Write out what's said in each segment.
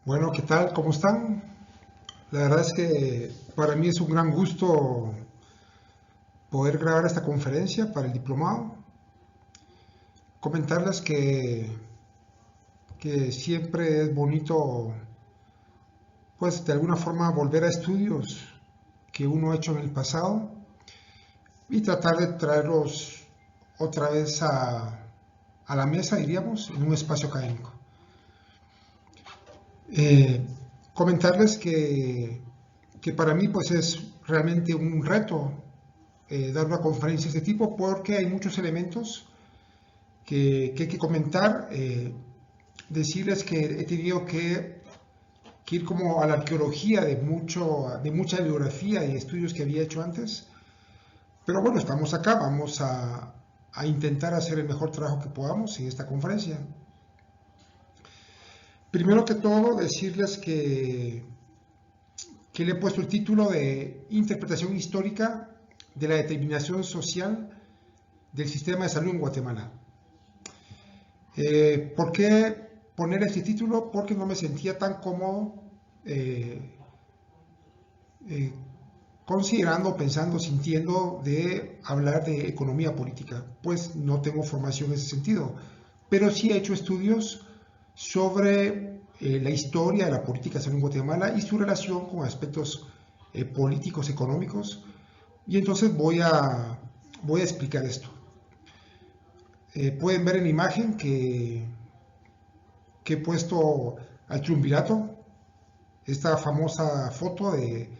Bueno, ¿qué tal? ¿Cómo están? La verdad es que para mí es un gran gusto poder grabar esta conferencia para el diplomado. Comentarles que siempre es bonito, pues de alguna forma volver a estudios que uno ha hecho en el pasado y tratar de traerlos otra vez a la mesa, diríamos, en un espacio académico. Eh, Comentarles que para mí pues es realmente un reto dar una conferencia de este tipo porque hay muchos elementos que hay que comentar. Decirles que he tenido que ir como a la arqueología de mucha bibliografía y estudios que había hecho antes. Pero bueno, estamos acá, vamos a intentar hacer el mejor trabajo que podamos en esta conferencia. Primero que todo, decirles que le he puesto el título de Interpretación histórica de la determinación social del sistema de salud en Guatemala. ¿Por qué poner este título? Porque no me sentía tan cómodo eh, eh, considerando, pensando, sintiendo de hablar de economía política, pues no tengo formación en ese sentido, pero sí he hecho estudios sobre la historia de la política de salud en Guatemala y su relación con aspectos políticos, económicos, y entonces voy a explicar esto. Pueden ver en la imagen que he puesto al triunvirato, esta famosa foto de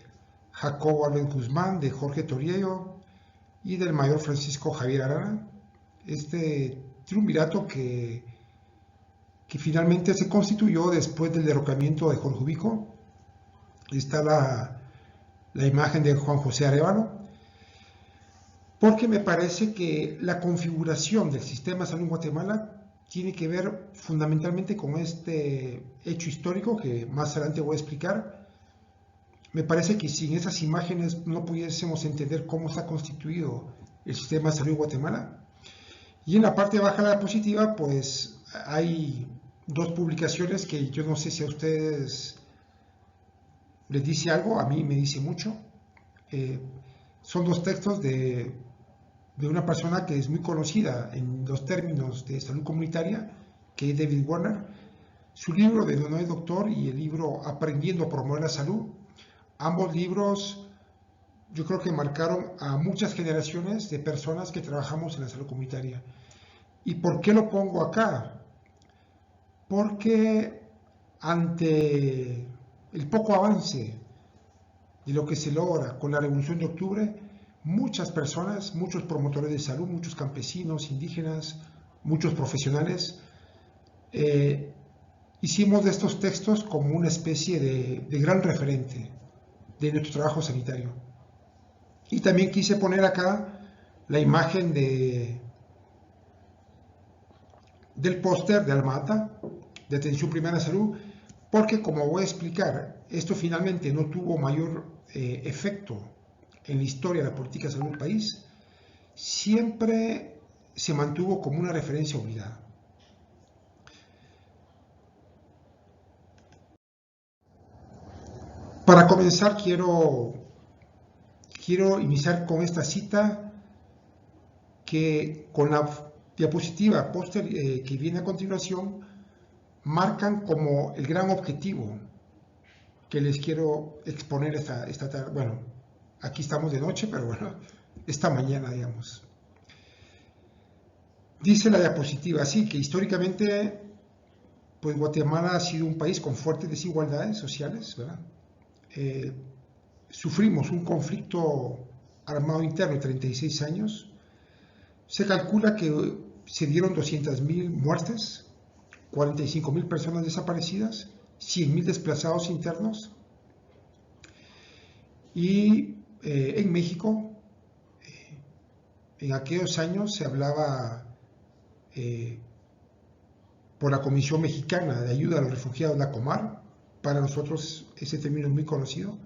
Jacobo Álvarez Guzmán, de Jorge Toriello y del mayor Francisco Javier Arana. Este triunvirato que finalmente se constituyó después del derrocamiento de Jorge Ubico. Está la imagen de Juan José Arevalo, porque me parece que la configuración del sistema de salud en Guatemala tiene que ver fundamentalmente con este hecho histórico que más adelante voy a explicar. Me parece que sin esas imágenes no pudiésemos entender cómo está constituido el sistema de salud en Guatemala. Y en la parte baja de la diapositiva, pues hay dos publicaciones que yo no sé si a ustedes les dice algo, a mí me dice mucho. Eh, Son dos textos de una persona que es muy conocida en los términos de salud comunitaria, que es David Warner. Su libro de No es Doctor y el libro Aprendiendo a Promover la Salud. Ambos libros yo creo que marcaron a muchas generaciones de personas que trabajamos en la salud comunitaria. ¿Y por qué lo pongo acá? Porque ante el poco avance de lo que se logra con la Revolución de Octubre, muchas personas, muchos promotores de salud, muchos campesinos, indígenas, muchos profesionales, hicimos de estos textos como una especie de gran referente de nuestro trabajo sanitario. Y también quise poner acá la imagen del póster de Almata, de Atención Primaria de Salud, porque como voy a explicar, esto finalmente no tuvo mayor efecto en la historia de la política de salud del país, siempre se mantuvo como una referencia obligada. Para comenzar, quiero iniciar con esta cita que con la diapositiva póster que viene a continuación marcan como el gran objetivo que les quiero exponer esta tarde. Bueno, aquí estamos de noche, pero bueno, esta mañana, digamos. Dice la diapositiva así, que históricamente, pues Guatemala ha sido un país con fuertes desigualdades sociales, ¿verdad? Sufrimos un conflicto armado interno de 36 años. Se calcula que se dieron 200.000 muertes, 45.000 personas desaparecidas, 100.000 desplazados internos. Y en México, en aquellos años se hablaba por la Comisión Mexicana de Ayuda a los Refugiados, la Comar, para nosotros ese término es muy conocido.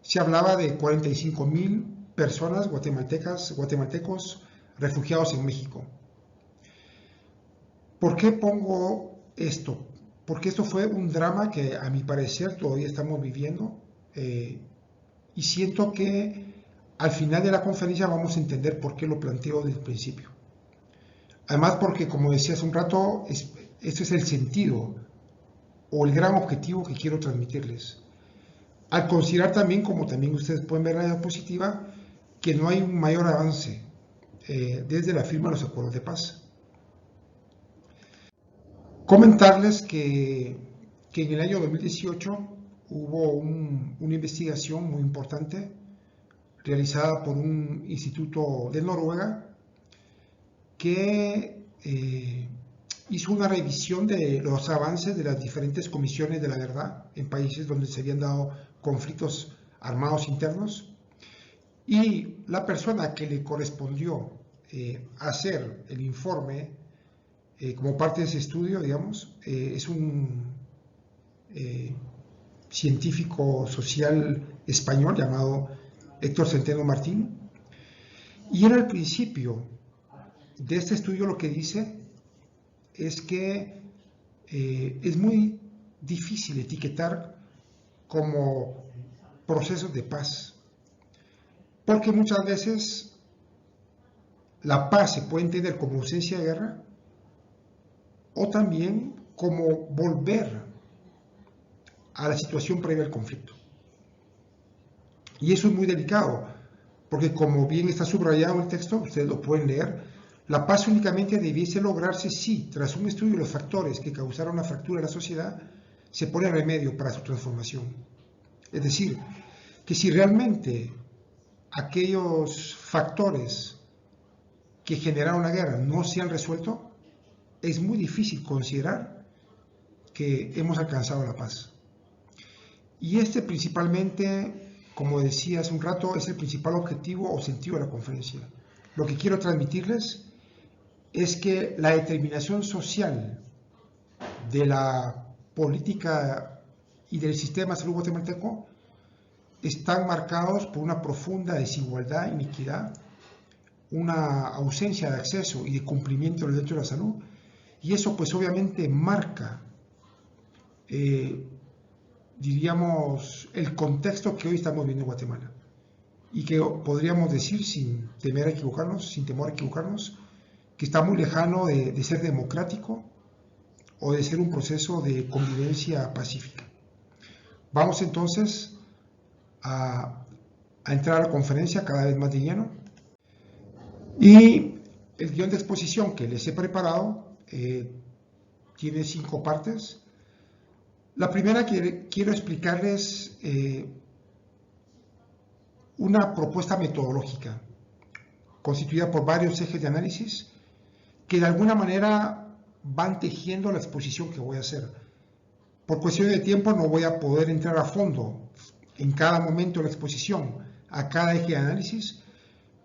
Se hablaba de 45.000 personas guatemaltecos refugiados en México. ¿Por qué pongo esto? porque esto fue un drama que a mi parecer todavía estamos viviendo, y siento que al final de la conferencia vamos a entender por qué lo planteo desde el principio. Además porque, como decía hace un rato, este es el sentido o el gran objetivo que quiero transmitirles. Al considerar también, como también ustedes pueden ver en la diapositiva, que no hay un mayor avance desde la firma de los acuerdos de paz. Comentarles que en el año 2018 hubo una investigación muy importante realizada por un instituto de Noruega que hizo una revisión de los avances de las diferentes comisiones de la verdad en países donde se habían dado conflictos armados internos, y la persona que le correspondió hacer el informe como parte de ese estudio, digamos, es un científico social español llamado Héctor Centeno Martín, y él al principio de este estudio lo que dice es que es muy difícil etiquetar como procesos de paz, porque muchas veces la paz se puede entender como ausencia de guerra o también como volver a la situación previa al conflicto. Y eso es muy delicado, porque como bien está subrayado en el texto, ustedes lo pueden leer, la paz únicamente debiese lograrse si, tras un estudio de los factores que causaron la fractura de la sociedad, se pone remedio para su transformación. Es decir, que si realmente aquellos factores que generaron la guerra no se han resuelto, es muy difícil considerar que hemos alcanzado la paz. Y este principalmente, como decía hace un rato, es el principal objetivo o sentido de la conferencia. Lo que quiero transmitirles es que la determinación social de la política y del sistema de salud guatemalteco están marcados por una profunda desigualdad, iniquidad, una ausencia de acceso y de cumplimiento del derecho a la salud, y eso pues obviamente marca, diríamos, el contexto que hoy estamos viendo en Guatemala, y que podríamos decir sin temer a equivocarnos, sin temor a equivocarnos, que está muy lejano de ser democrático o de ser un proceso de convivencia pacífica. Vamos entonces a entrar a la conferencia cada vez más de lleno, y el guión de exposición que les he preparado tiene 5 partes. La primera, quiero explicarles una propuesta metodológica constituida por varios ejes de análisis que de alguna manera van tejiendo la exposición que voy a hacer. Por cuestión de tiempo no voy a poder entrar a fondo en cada momento de la exposición a cada eje de análisis,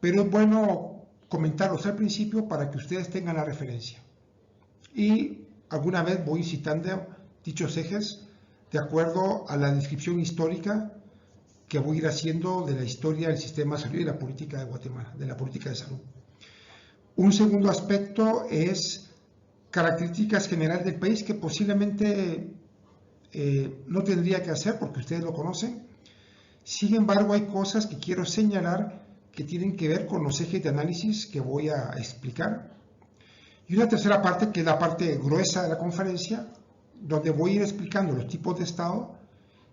pero es bueno comentarlos al principio para que ustedes tengan la referencia. Y alguna vez voy citando dichos ejes de acuerdo a la descripción histórica que voy a ir haciendo de la historia del sistema de salud y la política de Guatemala, de la política de salud. Un segundo aspecto es características generales del país que posiblemente no tendría que hacer porque ustedes lo conocen. Sin embargo, hay cosas que quiero señalar que tienen que ver con los ejes de análisis que voy a explicar. Y una tercera parte, que es la parte gruesa de la conferencia, donde voy a ir explicando los tipos de Estado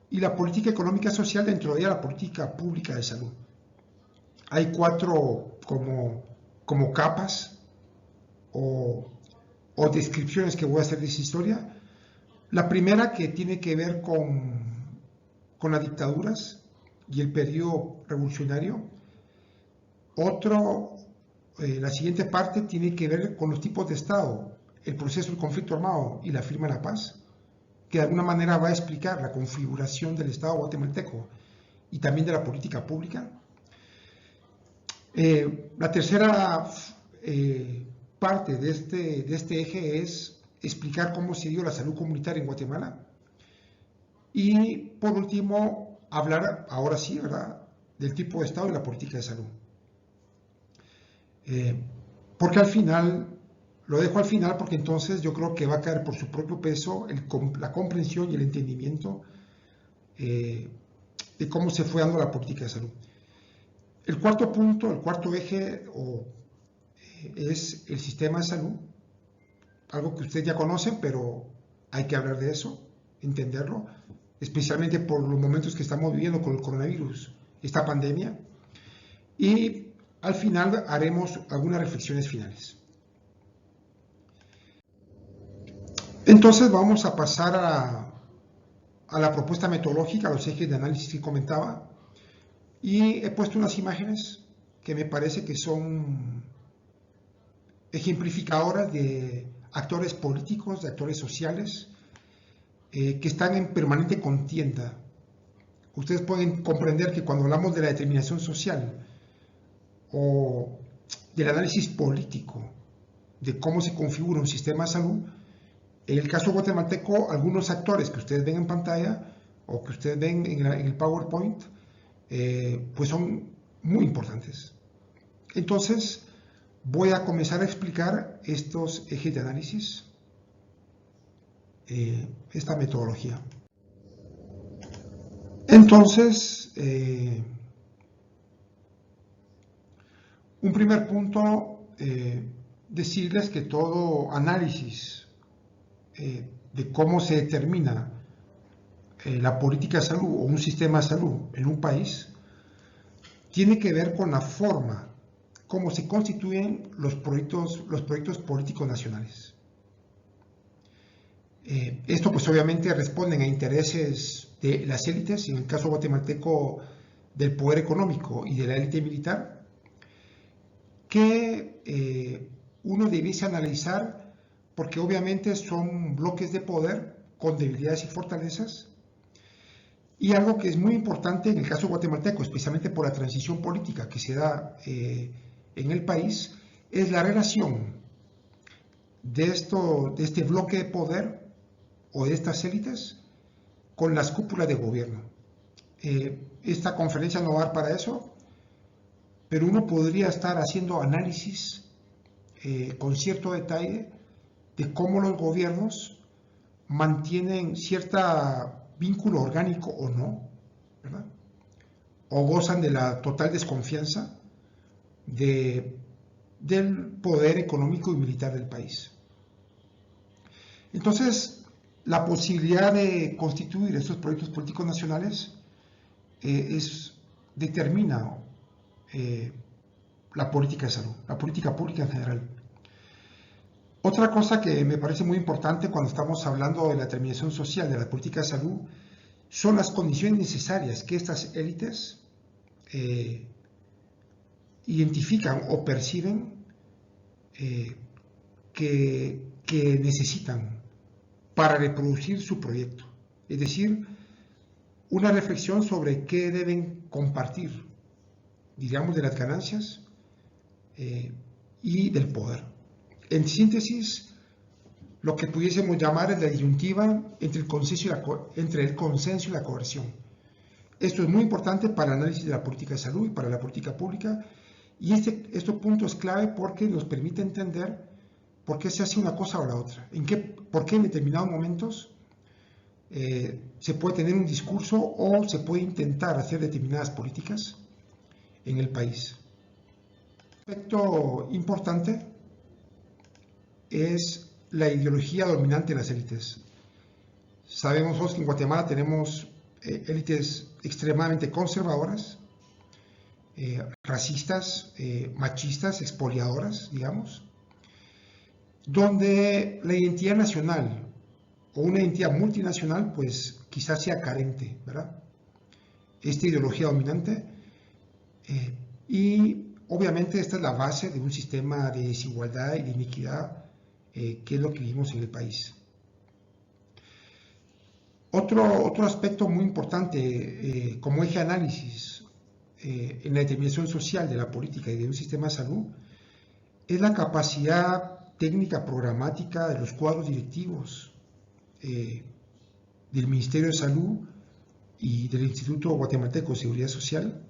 y la política económica social dentro de ella, la política pública de salud. Hay 4 como capas o descripciones que voy a hacer de esa historia. La primera, que tiene que ver con las dictaduras y el periodo revolucionario. La siguiente parte tiene que ver con los tipos de Estado, el proceso del conflicto armado y la firma de la paz, que de alguna manera va a explicar la configuración del Estado guatemalteco y también de la política pública. La tercera parte de este eje es explicar cómo se dio la salud comunitaria en Guatemala. Y por último, hablar, ahora sí, ¿verdad?, del tipo de Estado y la política de salud. Porque al final Lo dejo al final porque entonces yo creo que va a caer por su propio peso la comprensión y el entendimiento de cómo se fue dando la política de salud. El cuarto punto, el cuarto eje es el sistema de salud, algo que ustedes ya conocen, pero hay que hablar de eso, entenderlo, especialmente por los momentos que estamos viviendo con el coronavirus, esta pandemia. Y al final haremos algunas reflexiones finales. Entonces vamos a pasar a la propuesta metodológica, a los ejes de análisis que comentaba, y he puesto unas imágenes que me parece que son ejemplificadoras de actores políticos, de actores sociales, que están en permanente contienda. Ustedes pueden comprender que cuando hablamos de la determinación social o del análisis político de cómo se configura un sistema de salud, en el caso guatemalteco, algunos actores que ustedes ven en pantalla o que ustedes ven en el PowerPoint, pues son muy importantes. Entonces, voy a comenzar a explicar estos ejes de análisis, esta metodología. Entonces, un primer punto, decirles que todo análisis de cómo se determina la política de salud o un sistema de salud en un país tiene que ver con la forma cómo se constituyen los proyectos políticos nacionales. Esto pues obviamente responden a intereses de las élites, en el caso guatemalteco del poder económico y de la élite militar, que uno debiese analizar porque obviamente son bloques de poder con debilidades y fortalezas. Y algo que es muy importante en el caso guatemalteco, especialmente por la transición política que se da en el país, es la relación de este bloque de poder o de estas élites con las cúpulas de gobierno. Esta conferencia no va a dar para eso, pero uno podría estar haciendo análisis con cierto detalle de cómo los gobiernos mantienen cierto vínculo orgánico o no, ¿verdad? O gozan de la total desconfianza del poder económico y militar del país. Entonces, la posibilidad de constituir estos proyectos políticos nacionales determina la política de salud, la política pública en general. Otra cosa que me parece muy importante cuando estamos hablando de la determinación social de la política de salud son las condiciones necesarias que estas élites identifican o perciben que necesitan para reproducir su proyecto. Es decir, una reflexión sobre qué deben compartir, digamos, de las ganancias y del poder. En síntesis, lo que pudiésemos llamar es la disyuntiva entre el consenso y la coerción. Esto es muy importante para el análisis de la política de salud y para la política pública, y este punto es clave porque nos permite entender por qué se hace una cosa o la otra, por qué en determinados momentos se puede tener un discurso o se puede intentar hacer determinadas políticas en el país. Un aspecto importante es la ideología dominante de las élites. Sabemos que en Guatemala tenemos élites extremadamente conservadoras, racistas, machistas, expoliadoras, digamos, donde la identidad nacional o una identidad multinacional pues quizás sea carente, ¿verdad? Esta ideología dominante y obviamente esta es la base de un sistema de desigualdad y de iniquidad que es lo que vivimos en el país. Otro aspecto muy importante como eje de análisis en la determinación social de la política y de un sistema de salud es la capacidad técnica programática de los cuadros directivos del Ministerio de Salud y del Instituto Guatemalteco de Seguridad Social,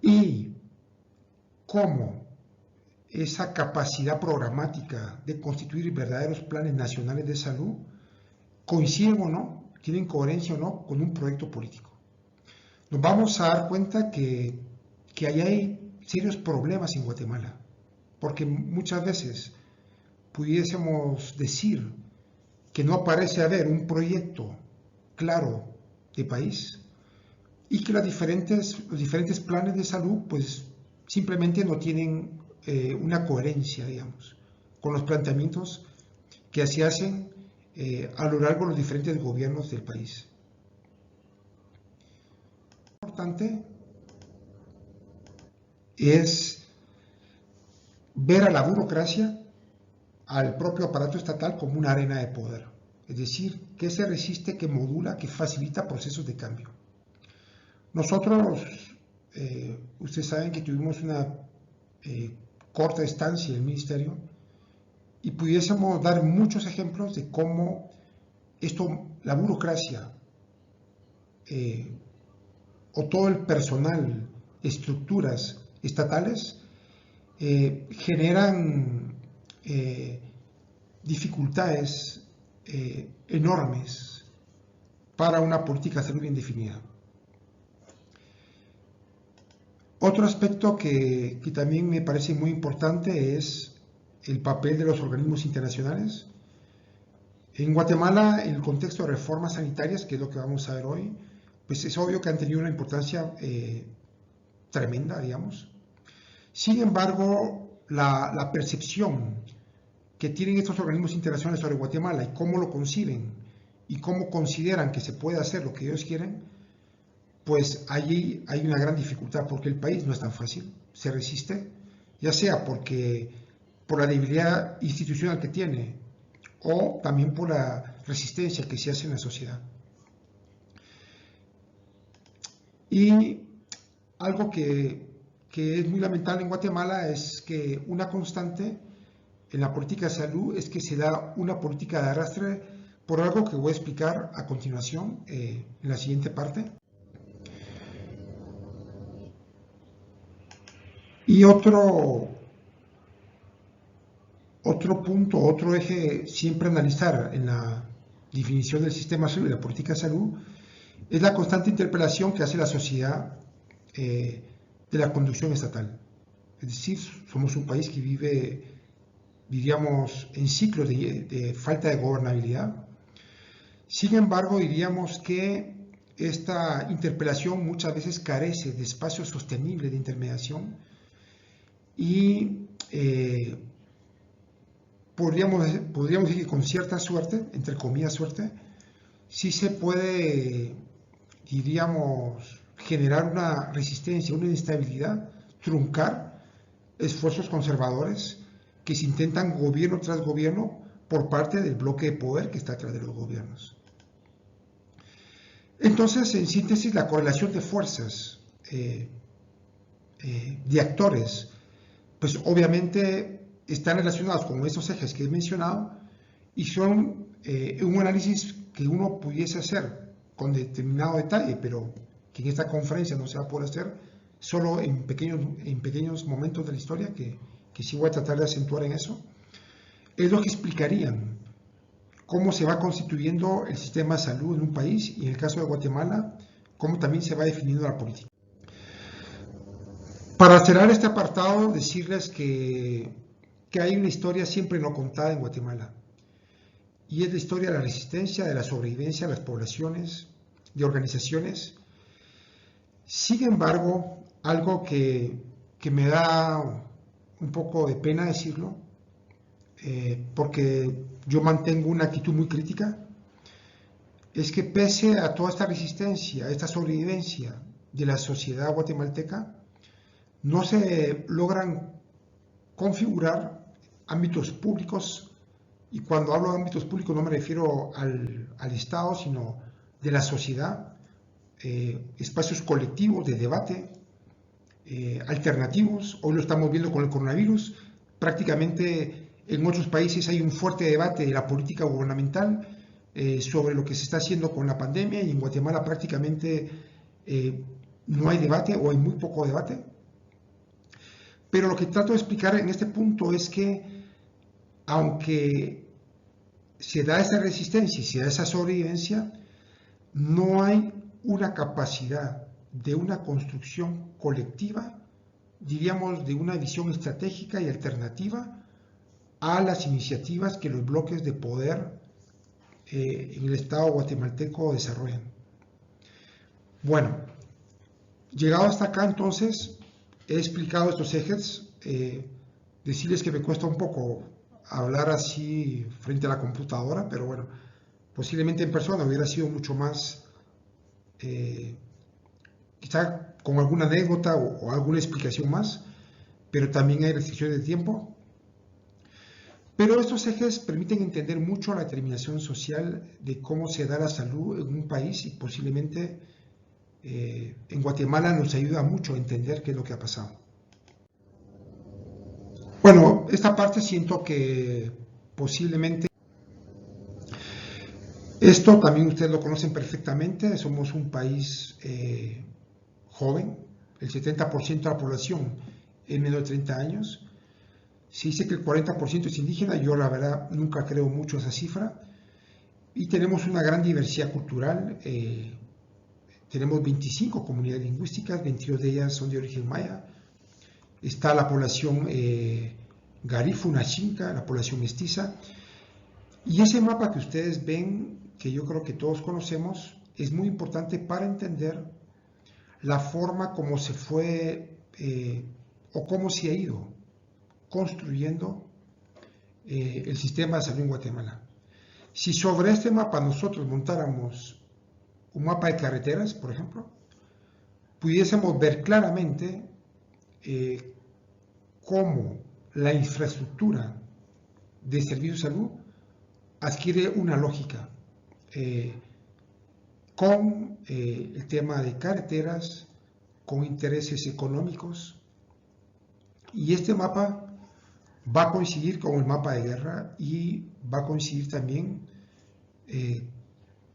y cómo esa capacidad programática de constituir verdaderos planes nacionales de salud coinciden o no, tienen coherencia o no con un proyecto político. Nos vamos a dar cuenta que ahí hay serios problemas en Guatemala, porque muchas veces pudiésemos decir que no parece haber un proyecto claro de país y que los diferentes planes de salud pues simplemente no tienen una coherencia, digamos, con los planteamientos que se hacen a lo largo de los diferentes gobiernos del país. Lo importante es ver a la burocracia, al propio aparato estatal, como una arena de poder, es decir, que se resiste, que modula, que facilita procesos de cambio. Nosotros, ustedes saben que tuvimos una corta estancia en el ministerio y pudiésemos dar muchos ejemplos de cómo la burocracia o todo el personal, estructuras estatales generan dificultades enormes para una política de salud bien definida. Otro aspecto que también me parece muy importante es el papel de los organismos internacionales. En Guatemala, en el contexto de reformas sanitarias, que es lo que vamos a ver hoy, pues es obvio que han tenido una importancia tremenda, digamos. Sin embargo, la percepción que tienen estos organismos internacionales sobre Guatemala y cómo lo conciben y cómo consideran que se puede hacer lo que ellos quieren, pues allí hay una gran dificultad porque el país no es tan fácil, se resiste, ya sea por la debilidad institucional que tiene o también por la resistencia que se hace en la sociedad. Y algo que es muy lamentable en Guatemala es que una constante en la política de salud es que se da una política de arrastre por algo que voy a explicar a continuación en la siguiente parte. Y otro punto, otro eje siempre analizar en la definición del sistema de salud y la política de salud es la constante interpelación que hace la sociedad de la conducción estatal. Es decir, somos un país que vive, diríamos, en ciclos de falta de gobernabilidad. Sin embargo, diríamos que esta interpelación muchas veces carece de espacios sostenibles de intermediación y podríamos decir que con cierta suerte, entre comillas suerte, sí se puede, diríamos, generar una resistencia, una inestabilidad, truncar esfuerzos conservadores que se intentan gobierno tras gobierno por parte del bloque de poder que está atrás de los gobiernos. Entonces, en síntesis, la correlación de fuerzas, de actores, pues obviamente están relacionados con esos ejes que he mencionado y son un análisis que uno pudiese hacer con determinado detalle, pero que en esta conferencia no se va a poder hacer, solo en pequeños momentos de la historia, que sí voy a tratar de acentuar en eso, es lo que explicarían cómo se va constituyendo el sistema de salud en un país y en el caso de Guatemala, cómo también se va definiendo la política. Para cerrar este apartado, decirles que hay una historia siempre no contada en Guatemala, y es la historia de la resistencia, de la sobrevivencia de las poblaciones, de organizaciones. Sin embargo, algo que me da un poco de pena decirlo, porque yo mantengo una actitud muy crítica, es que pese a toda esta resistencia, a esta sobrevivencia de la sociedad guatemalteca, no se logran configurar ámbitos públicos, y cuando hablo de ámbitos públicos no me refiero al Estado, sino de la sociedad, espacios colectivos de debate, alternativos. Hoy lo estamos viendo con el coronavirus. Prácticamente en otros países hay un fuerte debate de la política gubernamental sobre lo que se está haciendo con la pandemia, y en Guatemala prácticamente no hay debate o hay muy poco debate. Pero lo que trato de explicar en este punto es que, aunque se da esa resistencia y se da esa sobrevivencia, no hay una capacidad de una construcción colectiva, diríamos, de una visión estratégica y alternativa a las iniciativas que los bloques de poder en el Estado guatemalteco desarrollan. Bueno, llegado hasta acá, entonces, he explicado estos ejes. Decirles que me cuesta un poco hablar así frente a la computadora, pero bueno, posiblemente en persona hubiera sido mucho más, quizá con alguna anécdota o alguna explicación más, pero también hay restricciones de tiempo. Pero estos ejes permiten entender mucho la determinación social de cómo se da la salud en un país, y posiblemente en Guatemala nos ayuda mucho a entender qué es lo que ha pasado. Bueno, esta parte siento que posiblemente esto también ustedes lo conocen perfectamente. Somos un país joven, el 70% de la población es menor de 30 años. Se dice que el 40% es indígena, yo la verdad nunca creo mucho esa cifra. Y tenemos una gran diversidad cultural. Tenemos 25 comunidades lingüísticas, 22 de ellas son de origen maya. Está la población Garifuna, Nachinca, la población mestiza. Y ese mapa que ustedes ven, que yo creo que todos conocemos, es muy importante para entender la forma como se fue o cómo se ha ido construyendo el sistema de salud en Guatemala. Si sobre este mapa nosotros montáramos un mapa de carreteras, por ejemplo, pudiésemos ver claramente cómo la infraestructura de servicios de salud adquiere una lógica con el tema de carreteras, con intereses económicos, y este mapa va a coincidir con el mapa de guerra y va a coincidir también,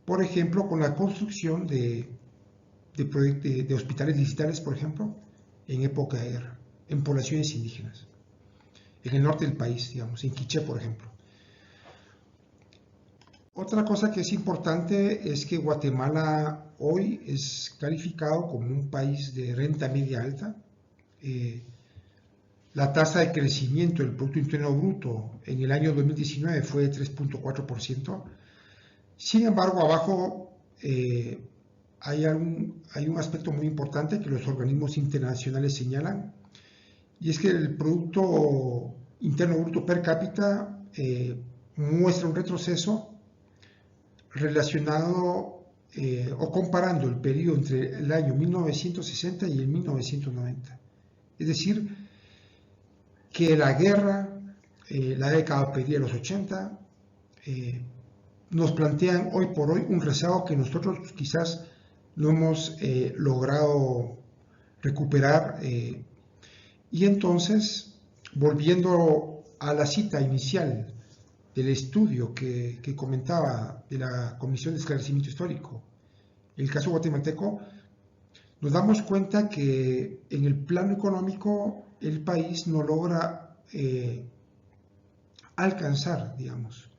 por ejemplo, con la construcción de hospitales distritales, por ejemplo, en época de guerra, en poblaciones indígenas, en el norte del país, digamos, en Quiché, por ejemplo. Otra cosa que es importante es que Guatemala hoy es calificado como un país de renta media alta. La tasa de crecimiento del Producto Interno Bruto en el año 2019 fue de 3.4%. Sin embargo, abajo hay un aspecto muy importante que los organismos internacionales señalan, y es que el Producto Interno Bruto per cápita muestra un retroceso relacionado o comparando el periodo entre el año 1960 y el 1990. Es decir, que la guerra, la década perdida de los 80, nos plantean hoy por hoy un rezago que nosotros quizás no hemos logrado recuperar. Y entonces, volviendo a la cita inicial del estudio que comentaba de la Comisión de Esclarecimiento Histórico, el caso guatemalteco, nos damos cuenta que en el plano económico el país no logra alcanzar, digamos,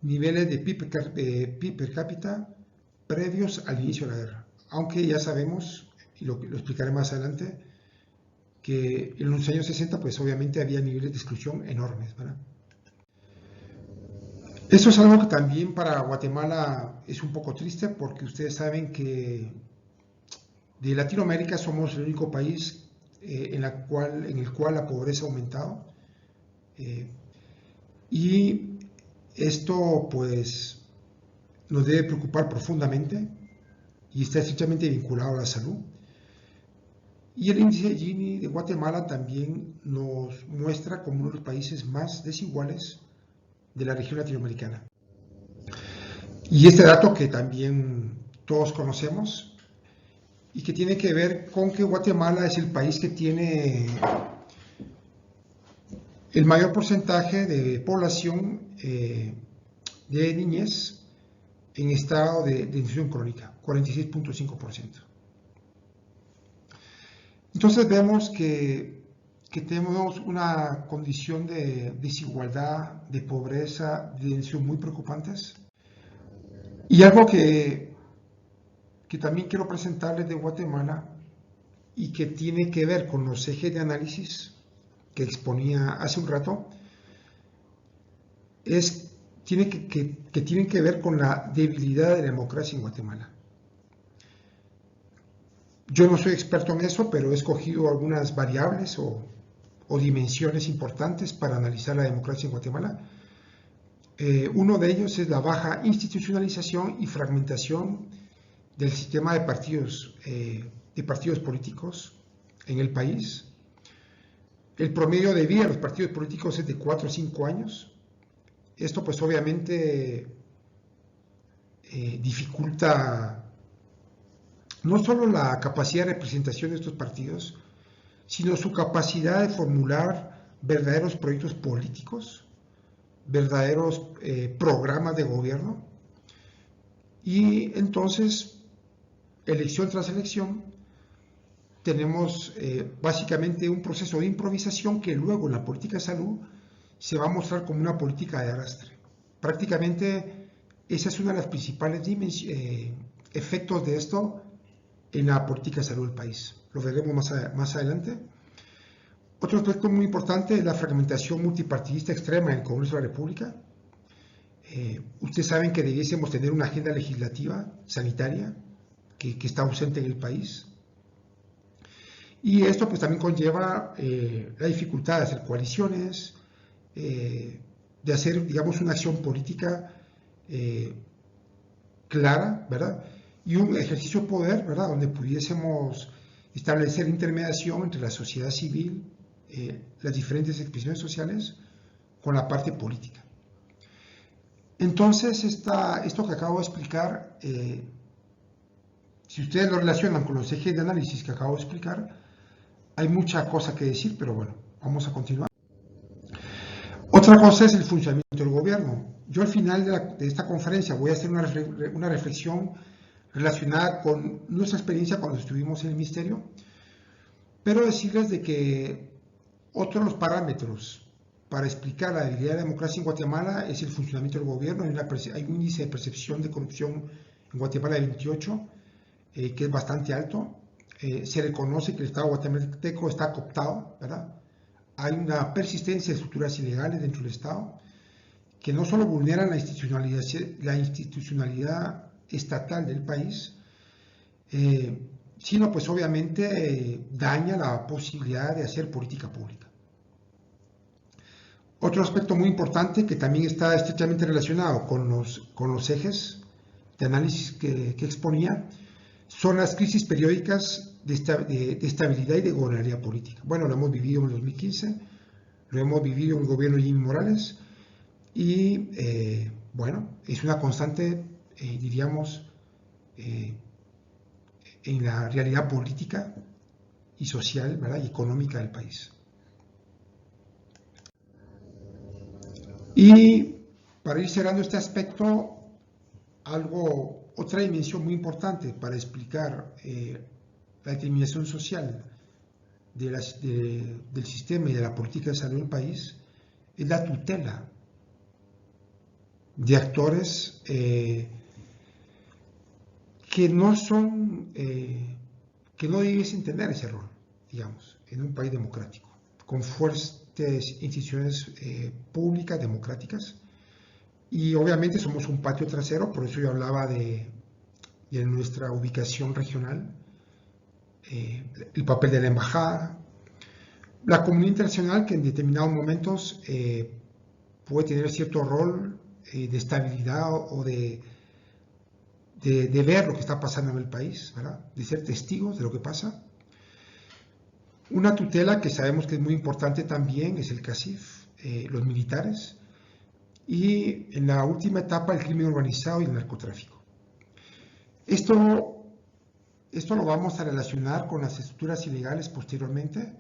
niveles de PIB per cápita previos al inicio de la guerra. Aunque ya sabemos, y lo explicaré más adelante, que en los años 60 pues obviamente había niveles de exclusión enormes, ¿verdad? Esto es algo que también para Guatemala es un poco triste, porque ustedes saben que de Latinoamérica somos el único país en el cual la pobreza ha aumentado, y esto pues nos debe preocupar profundamente y está estrechamente vinculado a la salud. Y el índice de Gini de Guatemala también nos muestra como uno de los países más desiguales de la región latinoamericana. Y este dato que también todos conocemos y que tiene que ver con que Guatemala es el país que tiene el mayor porcentaje de población de niñez en estado de nutrición crónica, 46.5%. Entonces vemos que que tenemos una condición de desigualdad, de pobreza, de tensión muy preocupantes. Y algo que también quiero presentarles de Guatemala y que tiene que ver con los ejes de análisis que exponía hace un rato, tienen que ver con la debilidad de la democracia en Guatemala. Yo no soy experto en eso, pero he escogido algunas variables o dimensiones importantes para analizar la democracia en Guatemala. Uno de ellos es la baja institucionalización y fragmentación del sistema de partidos políticos en el país. El promedio de vida de los partidos políticos es de 4 o 5 años. Esto pues obviamente dificulta no solo la capacidad de representación de estos partidos, sino su capacidad de formular verdaderos proyectos políticos, verdaderos programas de gobierno. Y entonces, elección tras elección, tenemos básicamente un proceso de improvisación que luego en la política de salud se va a mostrar como una política de arrastre. Prácticamente esa es una de las principales efectos de esto en la política de salud del país. Lo veremos más adelante. Otro aspecto muy importante es la fragmentación multipartidista extrema en el Congreso de la República. Ustedes saben que debiésemos tener una agenda legislativa sanitaria que está ausente en el país. Y esto pues también conlleva la dificultad de hacer coaliciones, de hacer, digamos, una acción política clara, ¿verdad? Y un ejercicio de poder, ¿verdad? Donde pudiésemos establecer intermediación entre la sociedad civil, las diferentes expresiones sociales, con la parte política. Entonces, esto que acabo de explicar, si ustedes lo relacionan con los ejes de análisis que acabo de explicar, hay mucha cosa que decir, pero bueno, vamos a continuar. Otra cosa es el funcionamiento del gobierno. Yo al final de esta conferencia voy a hacer una reflexión relacionada con nuestra experiencia cuando estuvimos en el ministerio, pero decirles de que otro de los parámetros para explicar la debilidad de la democracia en Guatemala es el funcionamiento del gobierno. Hay un índice de percepción de corrupción en Guatemala de 28, que es bastante alto. Se reconoce que el Estado guatemalteco está cooptado, ¿verdad? Hay una persistencia de estructuras ilegales dentro del Estado que no solo vulneran la institucionalidad estatal del país, sino pues obviamente daña la posibilidad de hacer política pública. Otro aspecto muy importante que también está estrechamente relacionado con los ejes de análisis que exponía son las crisis periódicas de estabilidad y de gobernabilidad política. Bueno, lo hemos vivido en el 2015, lo hemos vivido en el gobierno de Jimmy Morales y bueno, es una constante, diríamos, en la realidad política y social, ¿verdad? Y económica del país. Y para ir cerrando este aspecto, otra dimensión muy importante para explicar la determinación social del sistema y de la política de salud del país es la tutela de actores que no debiesen tener ese rol, digamos, en un país democrático, con fuertes instituciones públicas, democráticas. Y obviamente somos un patio trasero, por eso yo hablaba de nuestra ubicación regional, el papel de la embajada, la comunidad internacional que en determinados momentos puede tener cierto rol de estabilidad o de ver lo que está pasando en el país, ¿verdad? De ser testigos de lo que pasa. Una tutela que sabemos que es muy importante también es el CACIF, los militares, y en la última etapa el crimen organizado y el narcotráfico. Esto lo vamos a relacionar con las estructuras ilegales posteriormente,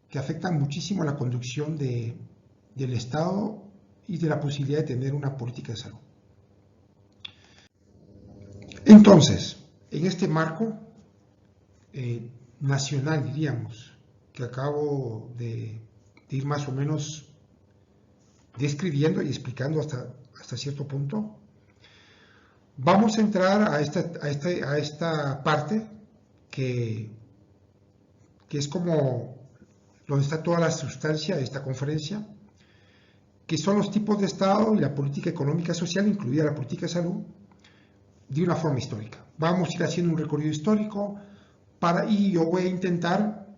que afectan muchísimo a la conducción del Estado y de la posibilidad de tener una política de salud. Entonces, en este marco nacional, diríamos, que acabo de ir más o menos describiendo y explicando hasta cierto punto, vamos a entrar a esta parte que es como donde está toda la sustancia de esta conferencia, que son los tipos de Estado y la política económica social, incluida la política de salud, de una forma histórica. Vamos a ir haciendo un recorrido histórico y yo voy a intentar,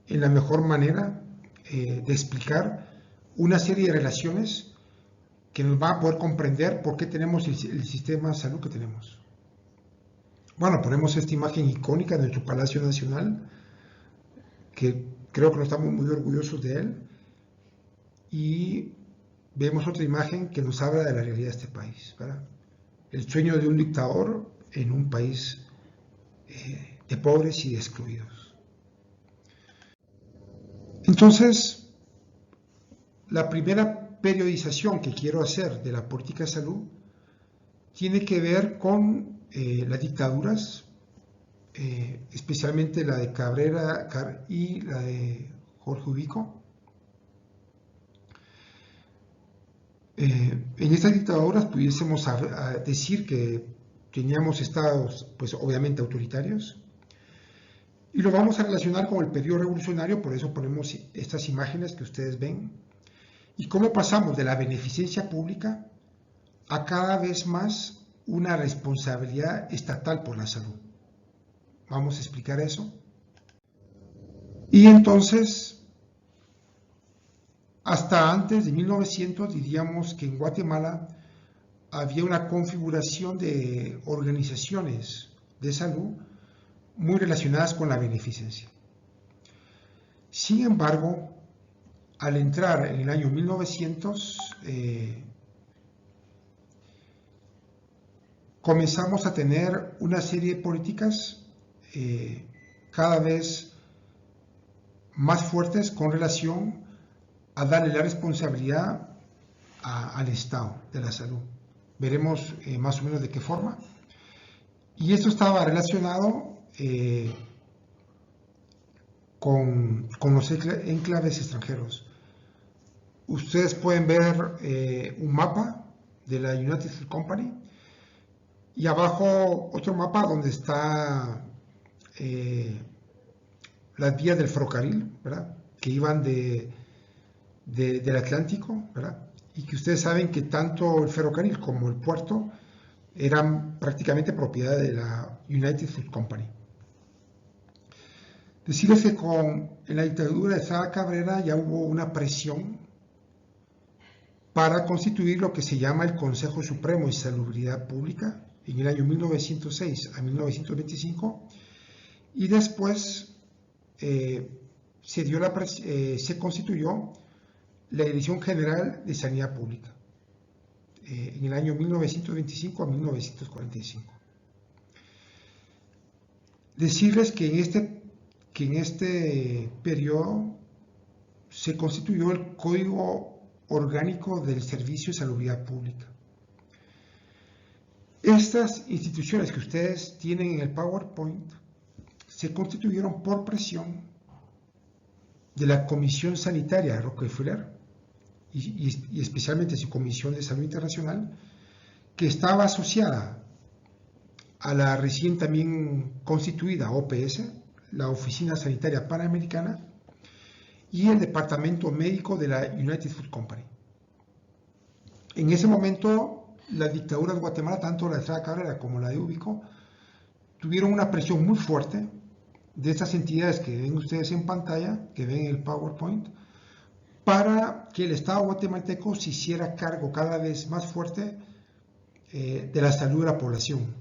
en la mejor manera, de explicar una serie de relaciones que nos va a poder comprender por qué tenemos el sistema de salud que tenemos. Bueno, ponemos esta imagen icónica de nuestro Palacio Nacional, que creo que nos estamos muy orgullosos de él, y vemos otra imagen que nos habla de la realidad de este país, ¿verdad? El sueño de un dictador en un país de pobres y de excluidos. Entonces, la primera periodización que quiero hacer de la política de salud tiene que ver con las dictaduras, especialmente la de Cabrera y la de Jorge Ubico. En estas dictaduras pudiésemos decir que teníamos estados, pues obviamente autoritarios, y lo vamos a relacionar con el periodo revolucionario, por eso ponemos estas imágenes que ustedes ven, y cómo pasamos de la beneficencia pública a cada vez más una responsabilidad estatal por la salud. Vamos a explicar eso. Y entonces, hasta antes de 1900, diríamos que en Guatemala había una configuración de organizaciones de salud muy relacionadas con la beneficencia. Sin embargo, al entrar en el año 1900, comenzamos a tener una serie de políticas cada vez más fuertes con relación a darle la responsabilidad al Estado de la salud. Veremos más o menos de qué forma. Y esto estaba relacionado con los enclaves extranjeros. Ustedes pueden ver un mapa de la United Fruit Company y abajo otro mapa donde está las vías del ferrocarril, ¿verdad? Que iban del Atlántico, ¿verdad? Y que ustedes saben que tanto el ferrocarril como el puerto eran prácticamente propiedad de la United Fruit Company. Decirles que en la dictadura de Sá Cabrera ya hubo una presión para constituir lo que se llama el Consejo Supremo de Salubridad Pública en el año 1906 a 1925, y después se constituyó la Dirección General de Sanidad Pública en el año 1925 a 1945. Decirles que en este periodo se constituyó el Código Orgánico del Servicio de Salubridad Pública. Estas instituciones que ustedes tienen en el PowerPoint se constituyeron por presión de la Comisión Sanitaria de Rockefeller y especialmente su Comisión de Salud Internacional, que estaba asociada a la recién también constituida OPS, la Oficina Sanitaria Panamericana, y el Departamento Médico de la United Fruit Company. En ese momento, las dictaduras de Guatemala, tanto la de Sá Cabrera como la de Ubico, tuvieron una presión muy fuerte de estas entidades que ven ustedes en pantalla, que ven en el PowerPoint, para que el Estado guatemalteco se hiciera cargo cada vez más fuerte de la salud de la población.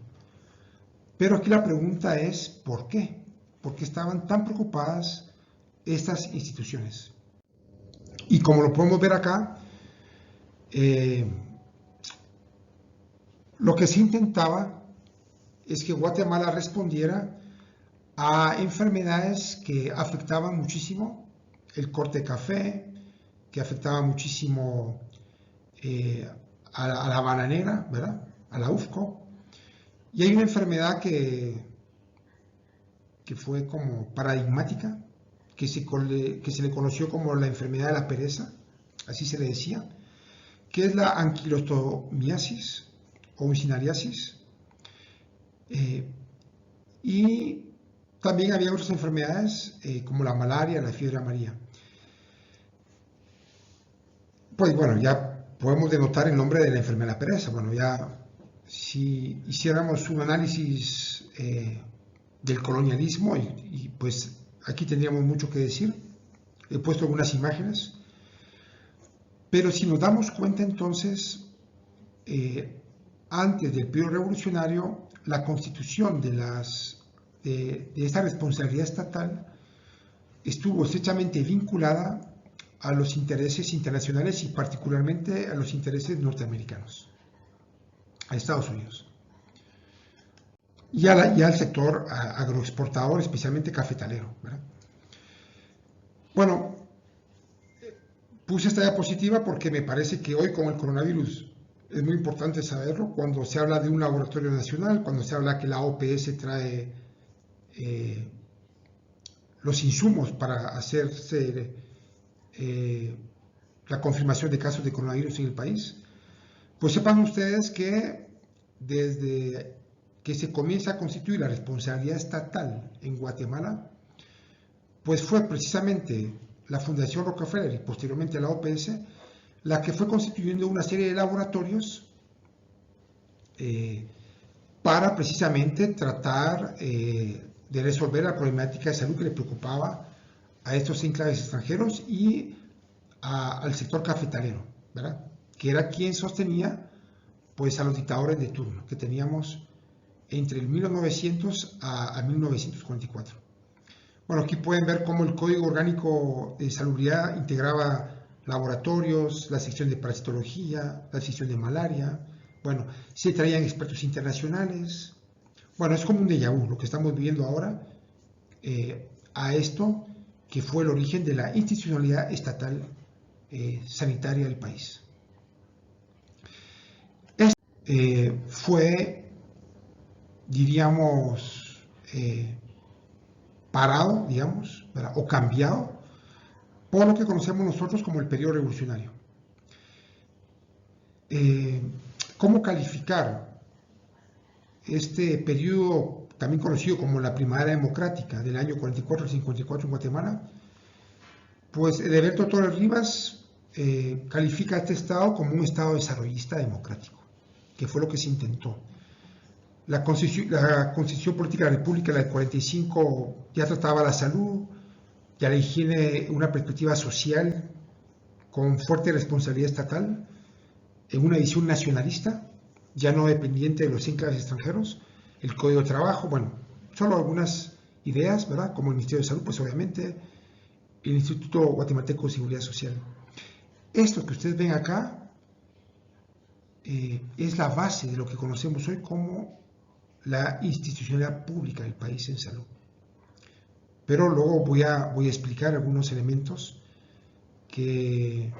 Pero aquí la pregunta es, ¿por qué? ¿Por qué estaban tan preocupadas estas instituciones? Y como lo podemos ver acá, lo que se intentaba es que Guatemala respondiera a enfermedades que afectaban muchísimo el corte de café, que afectaba muchísimo a la bananera, ¿verdad? A la UFCO. Y hay una enfermedad que que fue como paradigmática, que se le conoció como la enfermedad de la pereza, así se le decía, que es la anquilostomiasis o uncinariasis. Y también había otras enfermedades como la malaria, la fiebre amarilla. Pues bueno, ya podemos denotar el nombre de la enfermedad de la pereza. Bueno, ya si hiciéramos un análisis del colonialismo, y pues aquí tendríamos mucho que decir. He puesto algunas imágenes. Pero si nos damos cuenta entonces, antes del periodo revolucionario, la constitución de esta responsabilidad estatal estuvo estrechamente vinculada a los intereses internacionales y particularmente a los intereses norteamericanos, a Estados Unidos, y al sector agroexportador, especialmente cafetalero, ¿verdad? Bueno, puse esta diapositiva porque me parece que hoy con el coronavirus es muy importante saberlo. Cuando se habla de un laboratorio nacional, cuando se habla que la OPS trae los insumos para hacerse la confirmación de casos de coronavirus en el país, pues sepan ustedes que desde que se comienza a constituir la responsabilidad estatal en Guatemala, pues fue precisamente la Fundación Rockefeller y posteriormente la OPS la que fue constituyendo una serie de laboratorios para precisamente tratar de resolver la problemática de salud que le preocupaba a estos enclaves extranjeros y al sector cafetalero, ¿verdad? Que era quien sostenía pues a los dictadores de turno que teníamos entre el 1900 a 1944. Bueno, aquí pueden ver cómo el Código Orgánico de Salubridad integraba laboratorios, la sección de parasitología, la sección de malaria. Bueno, se traían expertos internacionales. Bueno, es como un déjà vu lo que estamos viviendo ahora a esto que fue el origen de la institucionalidad estatal sanitaria del país. Fue, diríamos, parado, digamos, ¿verdad? O cambiado por lo que conocemos nosotros como el periodo revolucionario. ¿Cómo calificar este periodo, también conocido como la primavera democrática del año 44 al 54 en Guatemala? Pues Edelberto Torres Rivas califica a este estado como un estado desarrollista democrático, que fue lo que se intentó. La Constitución Política de la República, la del 45, ya trataba la salud, ya la higiene, una perspectiva social con fuerte responsabilidad estatal, en una visión nacionalista, ya no dependiente de los enclaves extranjeros, el Código de Trabajo, bueno, solo algunas ideas, ¿verdad? Como el Ministerio de Salud, pues obviamente, el Instituto Guatemalteco de Seguridad Social. Esto que ustedes ven acá es la base de lo que conocemos hoy como la institucionalidad pública del país en salud. Pero luego voy a explicar algunos elementos que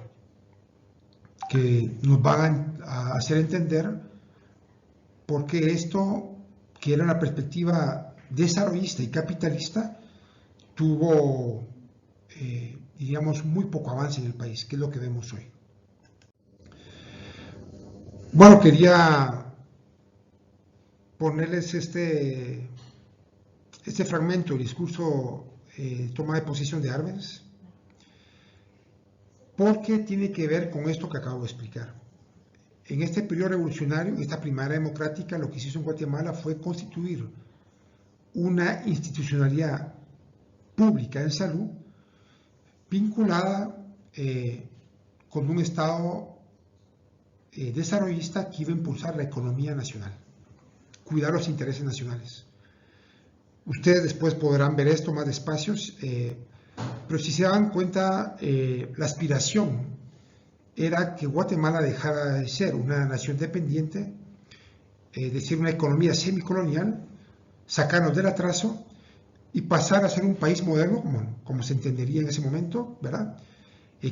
nos van a hacer entender por qué esto, que era una perspectiva desarrollista y capitalista, tuvo, diríamos, muy poco avance en el país, que es lo que vemos hoy. Bueno, quería ponerles este fragmento del discurso toma de posición de Arbenz, porque tiene que ver con esto que acabo de explicar. En este periodo revolucionario, en esta primavera democrática, lo que se hizo en Guatemala fue constituir una institucionalidad pública en salud vinculada con un Estado desarrollista que iba a impulsar la economía nacional, cuidar los intereses nacionales. Ustedes después podrán ver esto más despacio, pero si se dan cuenta, la aspiración era que Guatemala dejara de ser una nación dependiente, es decir, una economía semicolonial, sacarnos del atraso y pasar a ser un país moderno, como se entendería en ese momento, ¿verdad?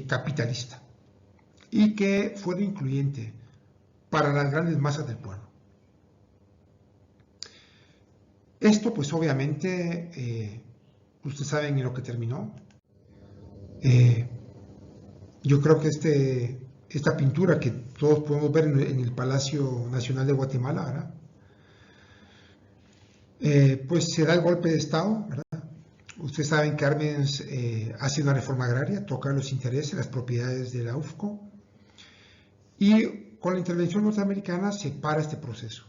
Capitalista, y que fuera incluyente para las grandes masas del pueblo. Esto pues obviamente, ustedes saben en lo que terminó. Yo creo que esta pintura que todos podemos ver en el Palacio Nacional de Guatemala, ¿verdad? Pues se da el golpe de Estado, ¿verdad? Ustedes saben que Arbenz hace una reforma agraria, toca los intereses, las propiedades de la UFCO, y con la intervención norteamericana se para este proceso.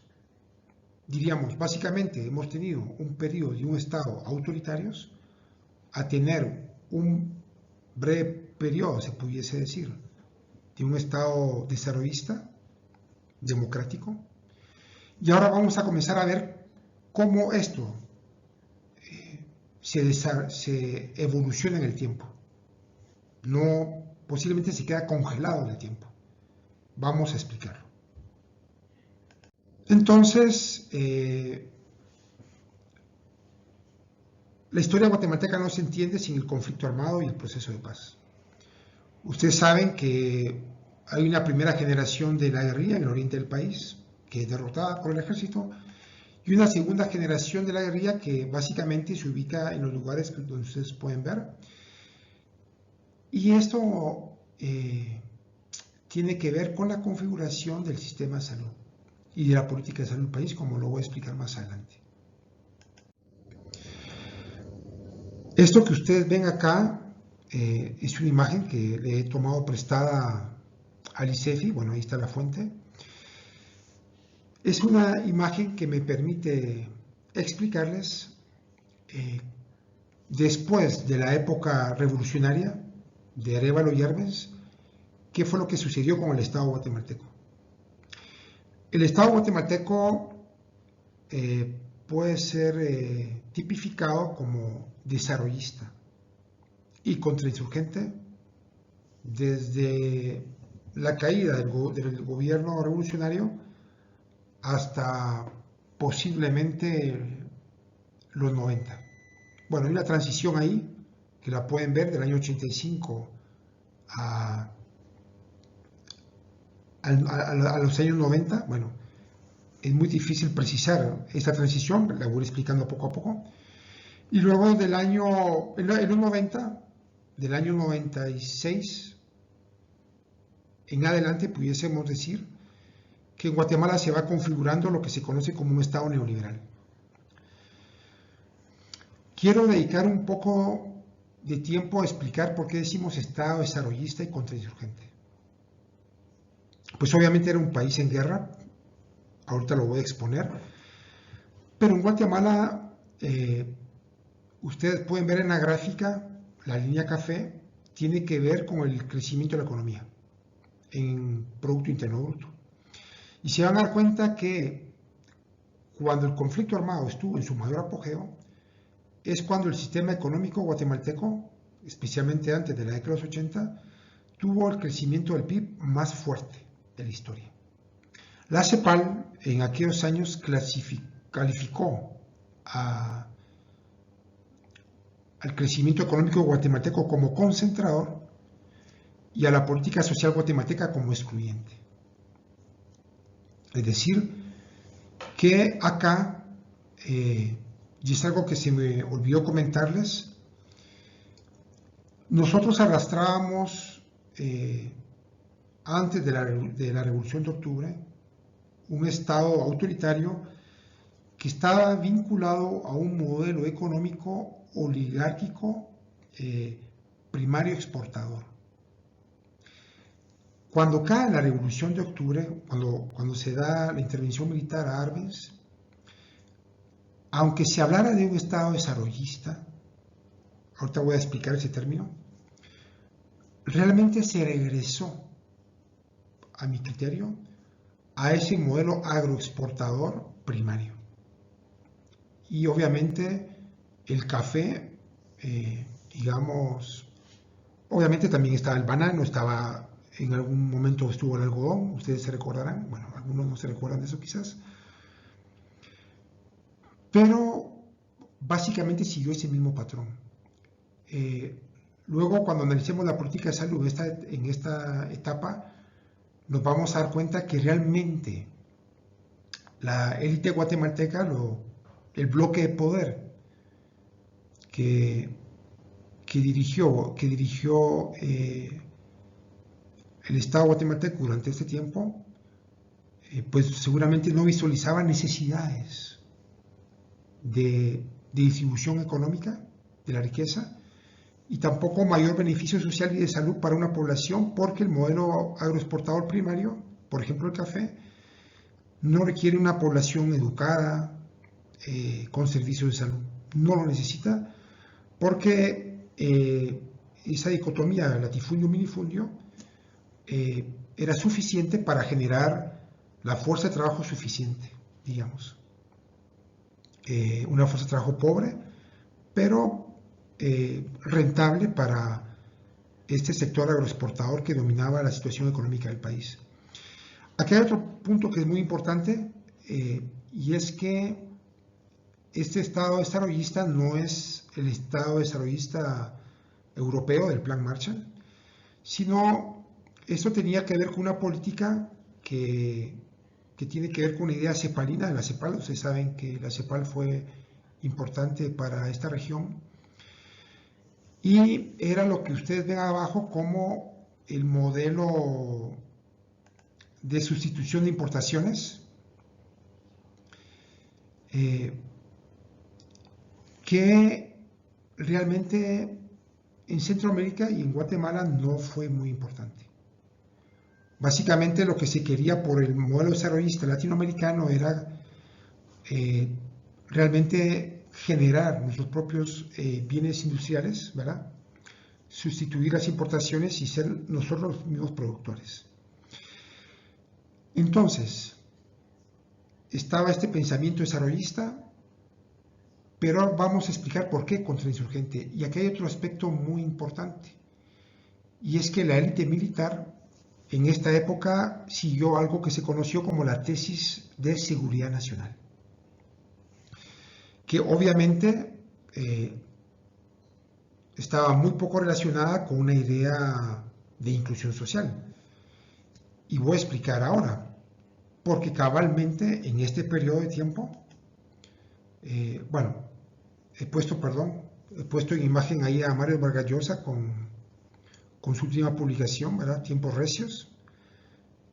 Diríamos, básicamente hemos tenido un periodo de un Estado autoritarios a tener un breve periodo, se pudiese decir, de un Estado desarrollista, democrático, y ahora vamos a comenzar a ver cómo esto se evoluciona en el tiempo. No, posiblemente se queda congelado en el tiempo. Vamos a explicarlo. Entonces, la historia guatemalteca no se entiende sin el conflicto armado y el proceso de paz. Ustedes saben que hay una primera generación de la guerrilla en el oriente del país, que es derrotada por el ejército, y una segunda generación de la guerrilla que básicamente se ubica en los lugares donde ustedes pueden ver. Y esto tiene que ver con la configuración del sistema de salud y de la política de salud del país, como lo voy a explicar más adelante. Esto que ustedes ven acá es una imagen que le he tomado prestada al ICEFI, bueno, ahí está la fuente. Es una imagen que me permite explicarles después de la época revolucionaria de Arévalo y Arbenz, qué fue lo que sucedió con el Estado guatemalteco. El Estado guatemalteco puede ser tipificado como desarrollista y contrainsurgente desde la caída del gobierno revolucionario hasta posiblemente los 90. Bueno, hay una transición ahí, que la pueden ver del año 85 a los años 90. Bueno, es muy difícil precisar esta transición, la voy explicando poco a poco. Y luego en los 90, del año 96 en adelante, pudiésemos decir que en Guatemala se va configurando lo que se conoce como un Estado neoliberal. Quiero dedicar un poco de tiempo a explicar por qué decimos Estado desarrollista y contrainsurgente. Pues obviamente era un país en guerra, ahorita lo voy a exponer, pero en Guatemala, ustedes pueden ver en la gráfica, la línea café tiene que ver con el crecimiento de la economía en Producto Interno Bruto. Y se van a dar cuenta que cuando el conflicto armado estuvo en su mayor apogeo, es cuando el sistema económico guatemalteco, especialmente antes de la década de los 80, tuvo el crecimiento del PIB más fuerte de la historia. La CEPAL en aquellos años calificó al crecimiento económico guatemalteco como concentrador y a la política social guatemalteca como excluyente. Es decir, que acá, y es algo que se me olvidó comentarles, nosotros arrastrábamos antes de la Revolución de Octubre un Estado autoritario que estaba vinculado a un modelo económico oligárquico primario exportador. Cuando cae la Revolución de Octubre, cuando se da la intervención militar a Arbenz, aunque se hablara de un Estado desarrollista, ahorita voy a explicar ese término, realmente se regresó, a mi criterio, a ese modelo agroexportador primario. Y obviamente el café, digamos, obviamente también estaba el banano, en algún momento estuvo el algodón, ustedes se recordarán, bueno, algunos no se recuerdan de eso quizás, pero básicamente siguió ese mismo patrón. Luego, cuando analicemos la política de salud en esta etapa, nos vamos a dar cuenta que realmente la élite guatemalteca el bloque de poder que dirigió el Estado guatemalteco durante este tiempo, pues seguramente no visualizaba necesidades de distribución económica de la riqueza y tampoco mayor beneficio social y de salud para una población, porque el modelo agroexportador primario, por ejemplo el café, no requiere una población educada con servicios de salud. No lo necesita porque esa dicotomía latifundio-minifundio era suficiente para generar la fuerza de trabajo suficiente, digamos. Una fuerza de trabajo pobre, pero rentable para este sector agroexportador que dominaba la situación económica del país. Aquí hay otro punto que es muy importante, y es que este Estado desarrollista no es el Estado desarrollista europeo del Plan Marshall, sino esto tenía que ver con una política que tiene que ver con una idea cepalina de la CEPAL. Ustedes saben que la CEPAL fue importante para esta región y era lo que ustedes ven abajo como el modelo de sustitución de importaciones, que realmente en Centroamérica y en Guatemala no fue muy importante. Básicamente lo que se quería por el modelo desarrollista latinoamericano era realmente generar nuestros propios bienes industriales, ¿verdad? Sustituir las importaciones y ser nosotros los mismos productores. Entonces, estaba este pensamiento desarrollista, pero vamos a explicar por qué contrainsurgente. Y aquí hay otro aspecto muy importante, y es que la élite militar en esta época siguió algo que se conoció como la tesis de seguridad nacional, que obviamente estaba muy poco relacionada con una idea de inclusión social. Y voy a explicar ahora, porque cabalmente en este periodo de tiempo, bueno, he puesto en imagen ahí a Mario Vargas Llosa con su última publicación, ¿verdad? Tiempos Recios,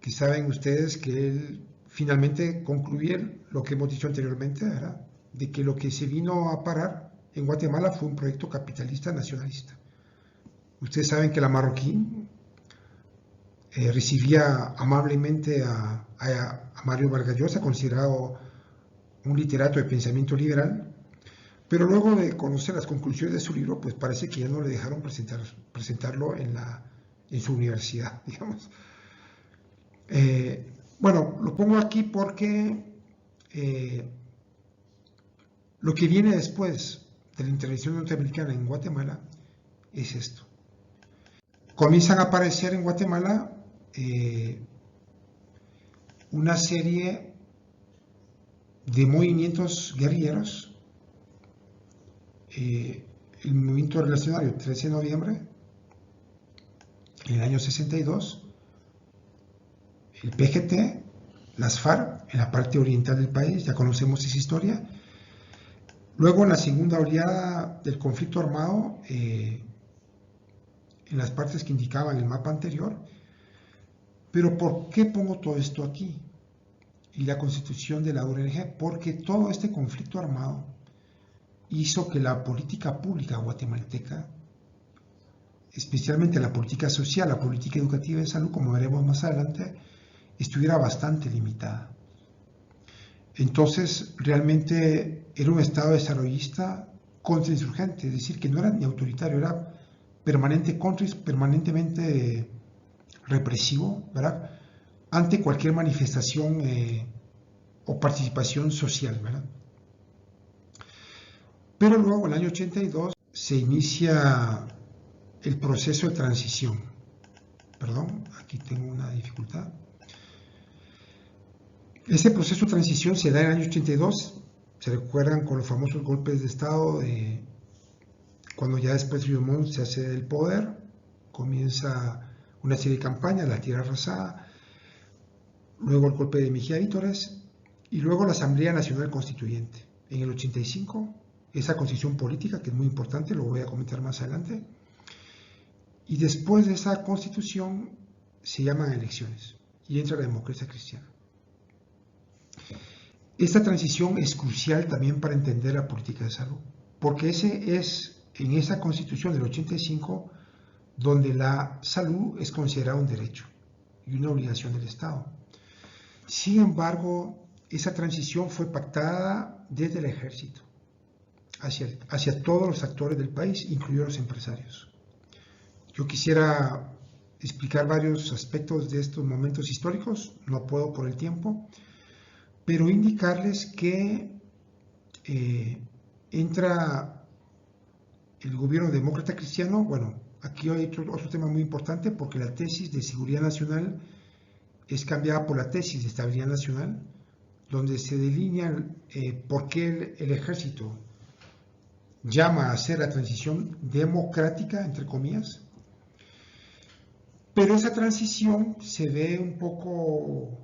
que saben ustedes que él finalmente concluye lo que hemos dicho anteriormente, ¿verdad? De que lo que se vino a parar en Guatemala fue un proyecto capitalista nacionalista. Ustedes saben que la Marroquín recibía amablemente a Mario Vargas Llosa, considerado un literato de pensamiento liberal, pero luego de conocer las conclusiones de su libro, pues parece que ya no le dejaron presentarlo en su universidad, digamos. Bueno, lo pongo aquí porque lo que viene después de la intervención norteamericana en Guatemala es esto. Comienzan a aparecer en Guatemala una serie de movimientos guerrilleros. El movimiento revolucionario 13 de noviembre, en el año 62, el PGT, las FARC, en la parte oriental del país, ya conocemos esa historia. Luego, en la segunda oleada del conflicto armado, en las partes que indicaban el mapa anterior. Pero ¿por qué pongo todo esto aquí? Y la constitución de la URNG, porque todo este conflicto armado hizo que la política pública guatemalteca, especialmente la política social, la política educativa de salud, como veremos más adelante, estuviera bastante limitada. Entonces, realmente era un Estado desarrollista contrainsurgente, es decir, que no era ni autoritario, era permanentemente represivo, ¿verdad?, ante cualquier manifestación o participación social, ¿verdad? Pero luego, en el año 82, se inicia el proceso de transición. Perdón, aquí tengo una dificultad. Ese proceso de transición se da en el año 82, se recuerdan con los famosos golpes de Estado, cuando ya después Ríos Montt se hace del poder, comienza una serie de campañas, la tierra arrasada, luego el golpe de Mejía Vítores y luego la Asamblea Nacional Constituyente. en el 85, esa constitución política que es muy importante, lo voy a comentar más adelante, y después de esa constitución se llaman elecciones y entra la democracia cristiana. Esta transición es crucial también para entender la política de salud, porque ese es en esa constitución del 85 donde la salud es considerada un derecho y una obligación del Estado. Sin embargo, esa transición fue pactada desde el ejército hacia todos los actores del país, incluidos los empresarios. Yo quisiera explicar varios aspectos de estos momentos históricos, no puedo por el tiempo, pero indicarles que entra el gobierno demócrata cristiano. Bueno, aquí hay otro tema muy importante, porque la tesis de seguridad nacional es cambiada por la tesis de estabilidad nacional, donde se delinea por qué el ejército llama a hacer la transición democrática, entre comillas, pero esa transición se ve un poco,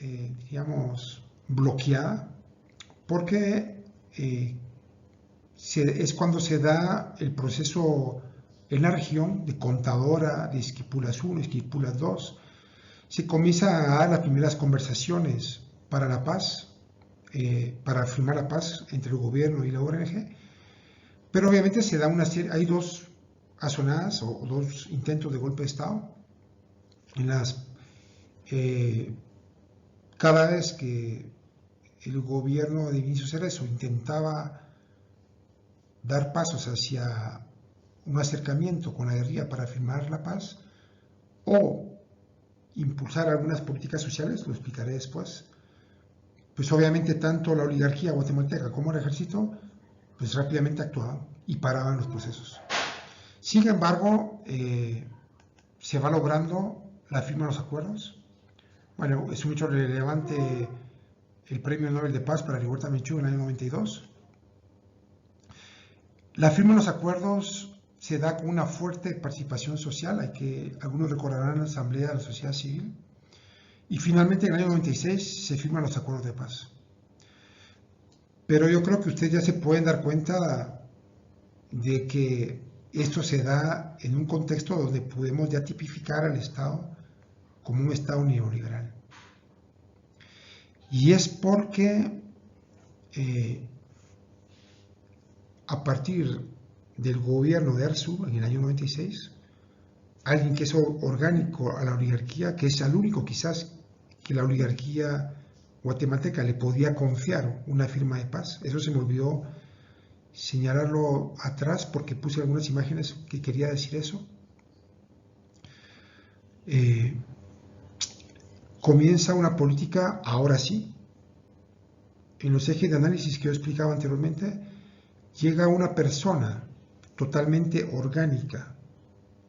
digamos, bloqueada, porque es cuando se da el proceso en la región de Contadora, de Esquipulas 1, Esquipulas 2, se comienza a dar las primeras conversaciones para la paz, para firmar la paz entre el gobierno y la ONG, pero obviamente se da una serie, hay dos azonadas o dos intentos de golpe de Estado, cada vez que el gobierno de Vinicio Cerezo intentaba dar pasos hacia un acercamiento con la guerrilla para firmar la paz o impulsar algunas políticas sociales, lo explicaré después, pues obviamente tanto la oligarquía guatemalteca como el ejército pues rápidamente actuaban y paraban los procesos. Sin embargo, se va logrando la firma de los acuerdos. Bueno, es un hecho relevante el Premio Nobel de Paz para Rigoberta Menchú en el año 92. La firma de los acuerdos se da con una fuerte participación social, algunos recordarán la Asamblea de la Sociedad Civil, y finalmente en el año 96 se firman los acuerdos de paz. Pero yo creo que ustedes ya se pueden dar cuenta de que esto se da en un contexto donde podemos ya tipificar al Estado como un Estado neoliberal. Y es porque a partir del gobierno de Arzu en el año 96, alguien que es orgánico a la oligarquía, que es al único quizás que la oligarquía guatemalteca le podía confiar una firma de paz. Eso se me olvidó señalarlo atrás porque puse algunas imágenes que quería decir eso. Comienza una política, ahora sí, en los ejes de análisis que yo explicaba anteriormente, llega una persona totalmente orgánica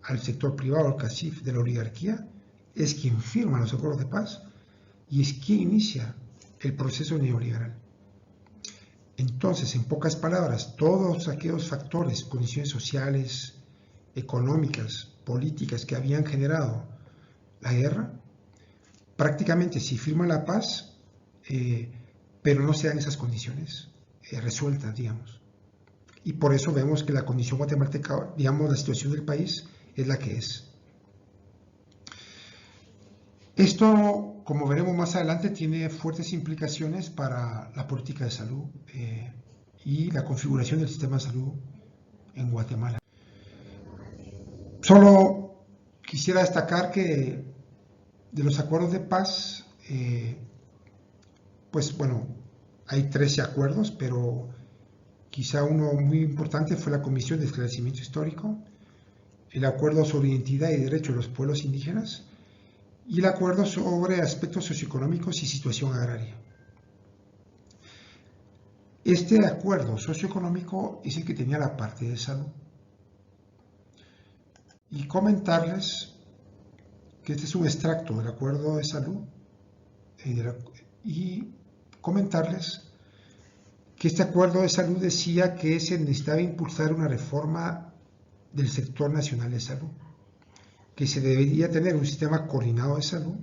al sector privado, al CACIF de la oligarquía, es quien firma los acuerdos de paz y es quien inicia el proceso neoliberal. Entonces, en pocas palabras, todos aquellos factores, condiciones sociales, económicas, políticas que habían generado la guerra, prácticamente se firma la paz, pero no se dan esas condiciones resueltas, digamos. Y por eso vemos que la condición guatemalteca, digamos, la situación del país es la que es. Esto, como veremos más adelante, tiene fuertes implicaciones para la política de salud y la configuración del sistema de salud en Guatemala. Solo quisiera destacar que de los acuerdos de paz, pues bueno, hay 13 acuerdos, pero quizá uno muy importante fue la Comisión de Esclarecimiento Histórico, el Acuerdo sobre Identidad y Derechos de los Pueblos Indígenas y el Acuerdo sobre Aspectos Socioeconómicos y Situación Agraria. Este acuerdo socioeconómico es el que tenía la parte de salud. Y comentarles que este es un extracto del acuerdo de salud y comentarles que este acuerdo de salud decía que se necesitaba impulsar una reforma del sector nacional de salud, que se debería tener un sistema coordinado de salud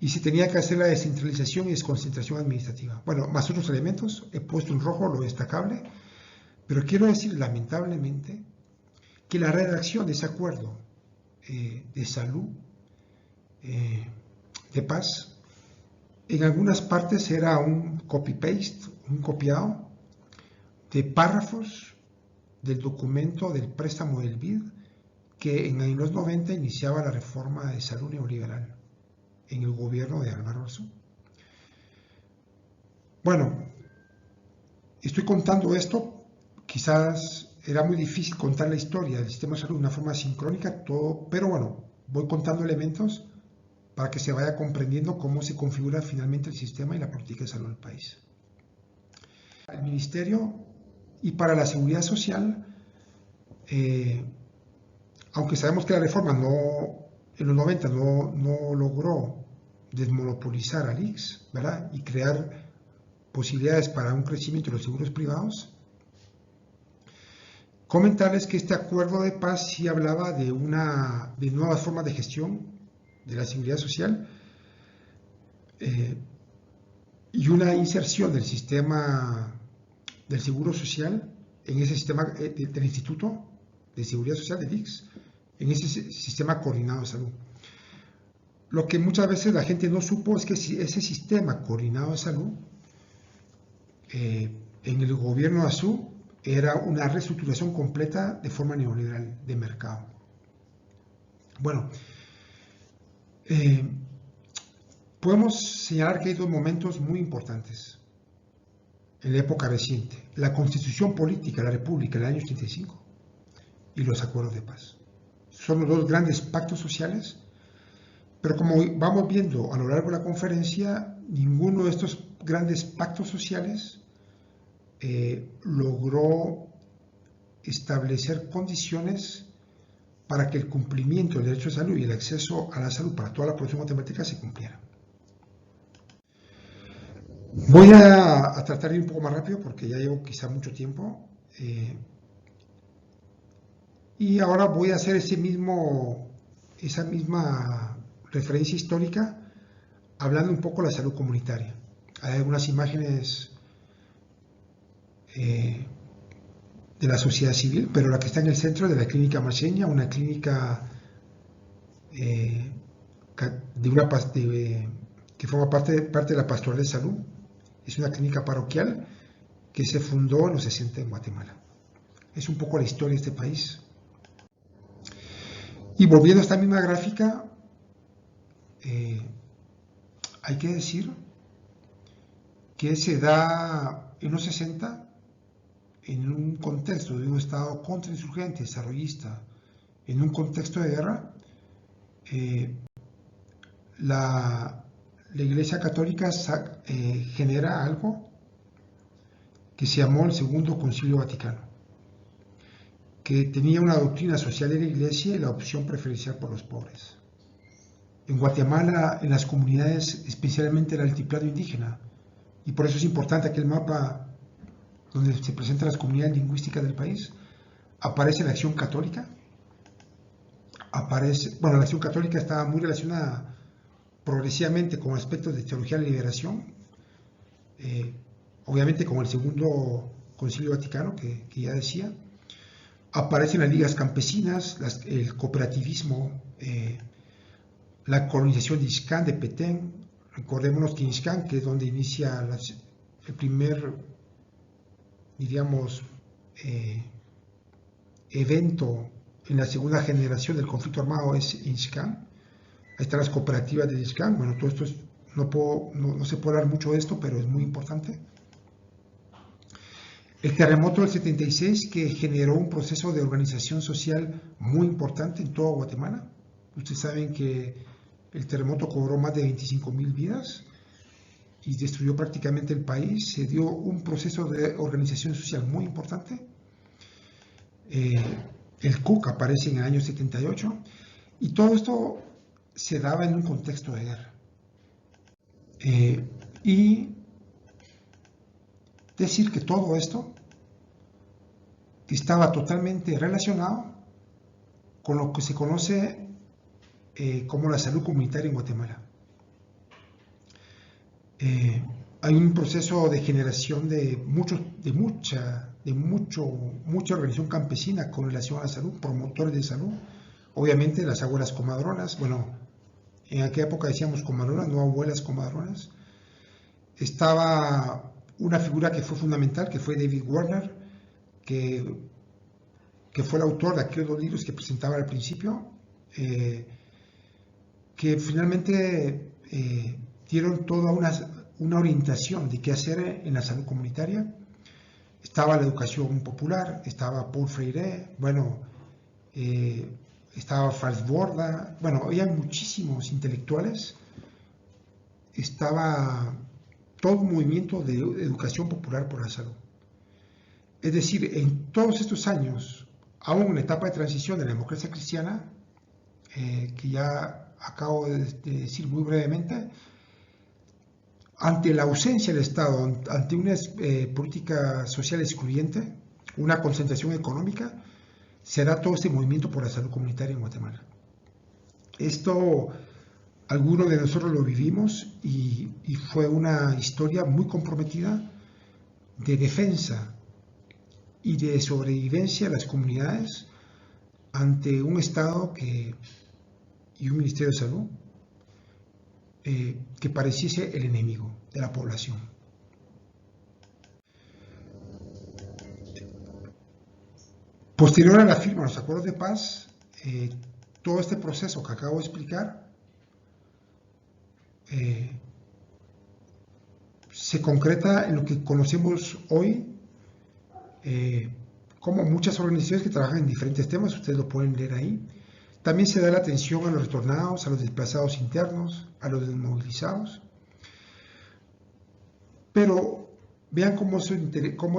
y se tenía que hacer la descentralización y desconcentración administrativa. Bueno, más otros elementos, he puesto en rojo lo destacable, pero quiero decir lamentablemente que la redacción de ese acuerdo de salud, de paz, en algunas partes era un copy-paste, un copiado de párrafos del documento del préstamo del BID que en los 90 iniciaba la reforma de salud neoliberal en el gobierno de Álvaro Arzú. Bueno, estoy contando esto, quizás era muy difícil contar la historia del sistema de salud de una forma sincrónica, pero bueno, voy contando elementos para que se vaya comprendiendo cómo se configura finalmente el sistema y la política de salud del país. El Ministerio y para la Seguridad Social, aunque sabemos que la reforma en los 90 no logró desmonopolizar al ICS, ¿verdad? Y crear posibilidades para un crecimiento de los seguros privados, comentarles que este acuerdo de paz sí hablaba de nuevas formas de gestión de la seguridad social y una inserción del sistema del seguro social en ese sistema del Instituto de Seguridad Social del ICS, en ese sistema coordinado de salud. Lo que muchas veces la gente no supo es que ese sistema coordinado de salud en el gobierno de Arzú era una reestructuración completa de forma neoliberal de mercado. Bueno, podemos señalar que hay dos momentos muy importantes en la época reciente: la Constitución Política de la República del año 85 y los acuerdos de paz. Son los dos grandes pactos sociales, pero como vamos viendo a lo largo de la conferencia, ninguno de estos grandes pactos sociales logró establecer condiciones para que el cumplimiento del derecho a salud y el acceso a la salud para toda la población guatemalteca se cumpliera. Voy a tratar de ir un poco más rápido porque ya llevo quizá mucho tiempo y ahora voy a hacer esa misma referencia histórica hablando un poco de la salud comunitaria. Hay algunas imágenes de la sociedad civil, pero la que está en el centro de la clínica Maseña, una clínica que forma parte de la Pastoral de Salud. Es una clínica parroquial que se fundó en los 60 en Guatemala. Es un poco la historia de este país. Y volviendo a esta misma gráfica, hay que decir que se da en los 60 en un contexto de un Estado contrainsurgente, desarrollista, en un contexto de guerra. La Iglesia Católica genera algo que se llamó el Segundo Concilio Vaticano, que tenía una doctrina social de la Iglesia y la opción preferencial por los pobres. En Guatemala, en las comunidades, especialmente el altiplano indígena, y por eso es importante aquel mapa donde se presentan las comunidades lingüísticas del país, aparece la acción católica. La acción católica estaba muy relacionada progresivamente con aspectos de teología de la liberación, obviamente con el Segundo Concilio Vaticano, que ya decía. Aparecen las ligas campesinas, el cooperativismo, la colonización de Ixcán, de Petén. Recordémonos que Ixcán, que es donde inicia el primer, diríamos, evento en la segunda generación del conflicto armado, es Ixcán. Ahí están las cooperativas de Ixcán. Bueno, todo esto no se puede hablar mucho de esto, pero es muy importante. El terremoto del 76, que generó un proceso de organización social muy importante en toda Guatemala. Ustedes saben que el terremoto cobró más de 25,000 vidas y destruyó prácticamente el país. Se dio un proceso de organización social muy importante. El CUC aparece en el año 78 y todo esto se daba en un contexto de guerra. Y decir que todo esto estaba totalmente relacionado con lo que se conoce como la salud comunitaria en Guatemala. Eh, Hay un proceso de generación de mucha organización campesina con relación a la salud, promotores de salud, obviamente las abuelas comadronas, bueno, en aquella época decíamos comadronas, no abuelas comadronas. Estaba una figura que fue fundamental, que fue David Warner, que, que fue el autor de aquellos dos libros que presentaba al principio, que finalmente dieron toda una orientación de qué hacer en la salud comunitaria. Estaba la educación popular, estaba Paul Freire, bueno, estaba Franz Borda, bueno, había muchísimos intelectuales, estaba todo un movimiento de educación popular por la salud. Es decir, en todos estos años, aún en la etapa de transición de la democracia cristiana, que ya acabo de decir muy brevemente, ante la ausencia del Estado, ante una política social excluyente, una concentración económica, se da todo este movimiento por la salud comunitaria en Guatemala. Esto, algunos de nosotros lo vivimos y fue una historia muy comprometida de defensa y de sobrevivencia de las comunidades ante un Estado y un Ministerio de Salud que pareciese el enemigo de la población. Posterior a la firma de los acuerdos de paz, todo este proceso que acabo de explicar se concreta en lo que conocemos hoy como muchas organizaciones que trabajan en diferentes temas, ustedes lo pueden leer ahí. También se da la atención a los retornados, a los desplazados internos, a los desmovilizados. Pero vean cómo es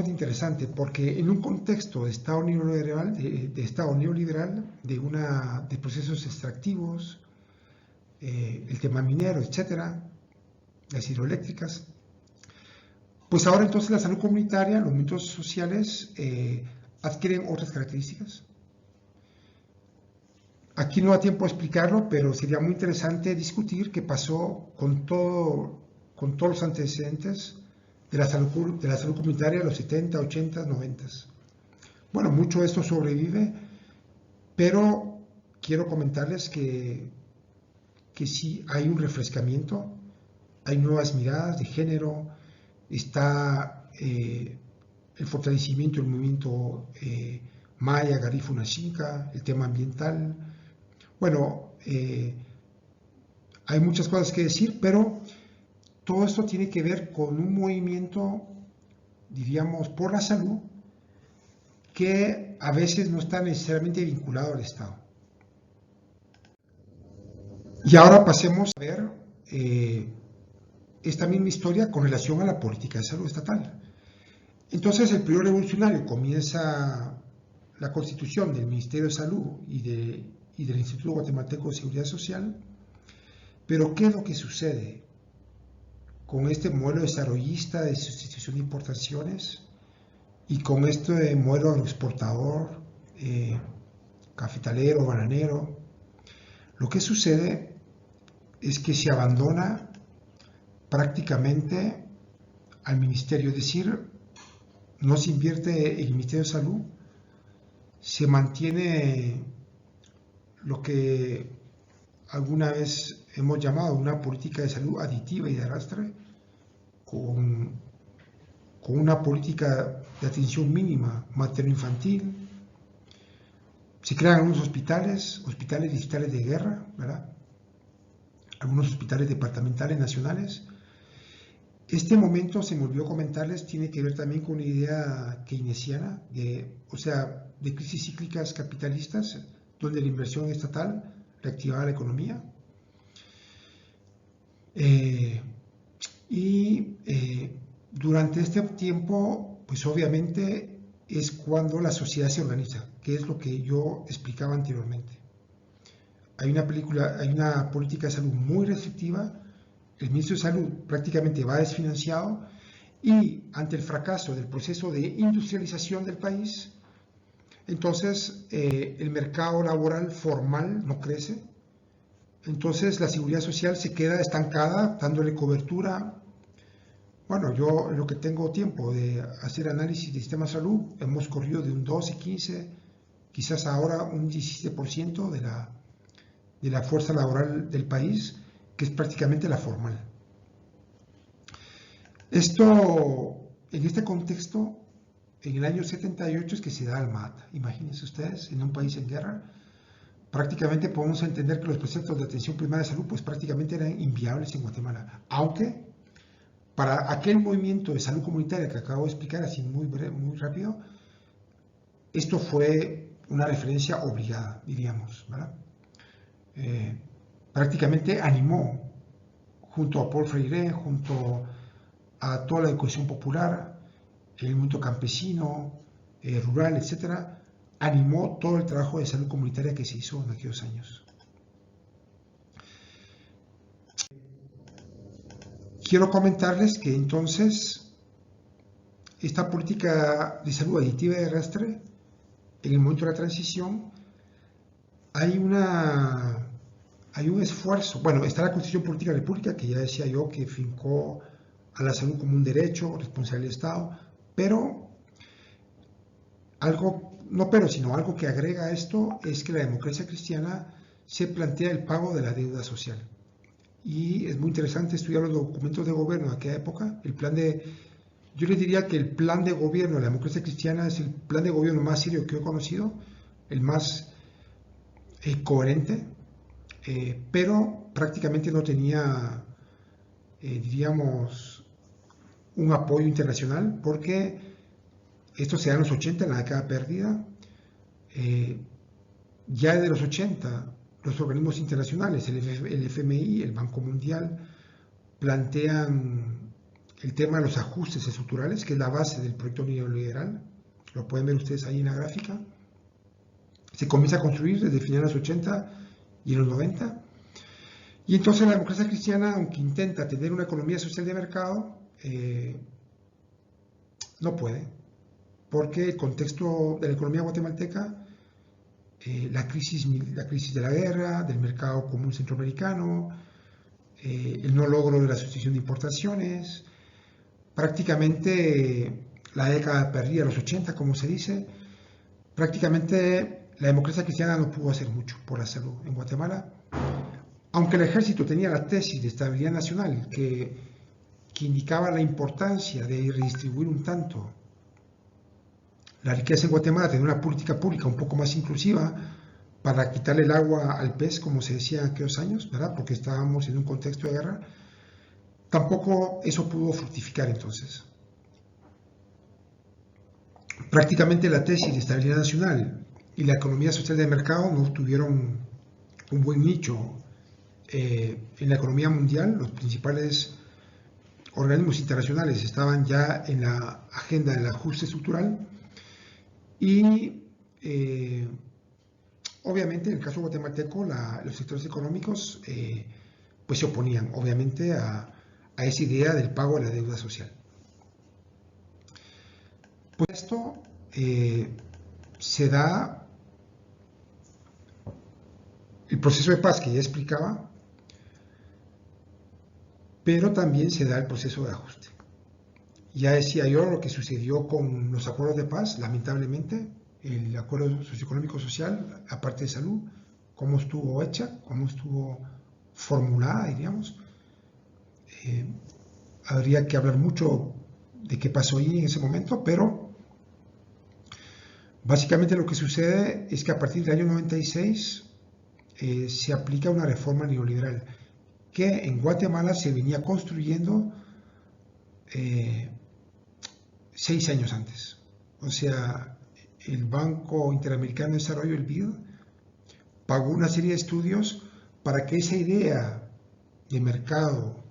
interesante, porque en un contexto de Estado neoliberal, de procesos extractivos, el tema minero, etcétera, las hidroeléctricas, pues ahora entonces la salud comunitaria, los movimientos sociales adquieren otras características. Aquí no da tiempo a explicarlo, pero sería muy interesante discutir qué pasó con todos los antecedentes de la salud comunitaria en los 70, 80, 90. Bueno, mucho de esto sobrevive, pero quiero comentarles que sí hay un refrescamiento, hay nuevas miradas de género, está el fortalecimiento del movimiento Maya, Garifuna, Funashinka, el tema ambiental. Bueno, hay muchas cosas que decir, pero todo esto tiene que ver con un movimiento, diríamos, por la salud, que a veces no está necesariamente vinculado al Estado. Y ahora pasemos a ver esta misma historia con relación a la política de salud estatal. Entonces, el periodo revolucionario comienza la constitución del Ministerio de Salud y del Instituto Guatemalteco de Seguridad Social, pero ¿qué es lo que sucede con este modelo desarrollista de sustitución de importaciones y con este modelo agroexportador, cafetalero, bananero? Lo que sucede es que se abandona prácticamente al ministerio, es decir, no se invierte en el Ministerio de Salud, se mantiene lo que alguna vez hemos llamado una política de salud aditiva y de arrastre, con una política de atención mínima materno-infantil. Se crean algunos hospitales distritales de guerra, ¿verdad? Algunos hospitales departamentales nacionales. Este momento, se me olvidó comentarles, tiene que ver también con una idea keynesiana, de crisis cíclicas capitalistas, donde la inversión estatal reactivaba la economía. Durante este tiempo, pues obviamente es cuando la sociedad se organiza, que es lo que yo explicaba anteriormente. Hay una política de salud muy restrictiva, el ministro de Salud prácticamente va desfinanciado y ante el fracaso del proceso de industrialización del país, entonces el mercado laboral formal no crece, entonces la seguridad social se queda estancada dándole cobertura Bueno, yo lo que tengo tiempo de hacer análisis de sistema de salud, hemos corrido de un 12, 15, quizás ahora un 17% de la fuerza laboral del país, que es prácticamente la formal. Esto, en este contexto, en el año 78 es que se da el MAT. Imagínense ustedes, en un país en guerra, prácticamente podemos entender que los preceptos de atención primaria de salud pues prácticamente eran inviables en Guatemala, aunque para aquel movimiento de salud comunitaria que acabo de explicar así muy breve, muy rápido, esto fue una referencia obligada, diríamos, ¿verdad? Prácticamente animó junto a Paul Freire, junto a toda la educación popular, el movimiento campesino, rural, etcétera, animó todo el trabajo de salud comunitaria que se hizo en aquellos años. Quiero comentarles que entonces esta política de salud aditiva y terrestre, en el momento de la transición, hay un esfuerzo. Bueno, está la Constitución Política de la República, que ya decía yo que fincó a la salud como un derecho, responsabilidad del Estado, pero algo que agrega a esto es que la democracia cristiana se plantea el pago de la deuda social. Y es muy interesante estudiar los documentos de gobierno de aquella época. Yo les diría que el plan de gobierno de la democracia cristiana es el plan de gobierno más serio que he conocido, el más coherente, pero prácticamente no tenía, diríamos, un apoyo internacional, porque esto se da en los 80, en la década perdida. Ya de los 80, los organismos internacionales, el FMI, el Banco Mundial, plantean el tema de los ajustes estructurales, que es la base del proyecto neoliberal. Lo pueden ver ustedes ahí en la gráfica. Se comienza a construir desde finales de los 80 y en los 90. Y entonces la democracia cristiana, aunque intenta tener una economía social de mercado, no puede, porque el contexto de la economía guatemalteca, la crisis de la guerra, del mercado común centroamericano, el no logro de la sustitución de importaciones, prácticamente la década perdida, los 80, como se dice, prácticamente la democracia cristiana no pudo hacer mucho por la salud en Guatemala, aunque el ejército tenía la tesis de estabilidad nacional que indicaba la importancia de redistribuir un tanto la riqueza en Guatemala, tener una política pública un poco más inclusiva para quitarle el agua al pez, como se decía en aquellos años, ¿verdad? Porque estábamos en un contexto de guerra. Tampoco eso pudo fructificar entonces. Prácticamente la tesis de estabilidad nacional y la economía social de mercado no tuvieron un buen nicho en la economía mundial. Los principales organismos internacionales estaban ya en la agenda del ajuste estructural y obviamente en el caso guatemalteco los sectores económicos pues se oponían obviamente a esa idea del pago de la deuda social. Pues esto se da el proceso de paz que ya explicaba, pero también se da el proceso de ajuste. Ya decía yo lo que sucedió con los acuerdos de paz, lamentablemente, el acuerdo socioeconómico-social, aparte de salud, cómo estuvo hecha, cómo estuvo formulada, diríamos. Habría que hablar mucho de qué pasó ahí en ese momento, pero básicamente lo que sucede es que a partir del año 96 se aplica una reforma neoliberal que en Guatemala se venía construyendo 6 años antes. O sea, el Banco Interamericano de Desarrollo, el BID, pagó una serie de estudios para que esa idea de mercado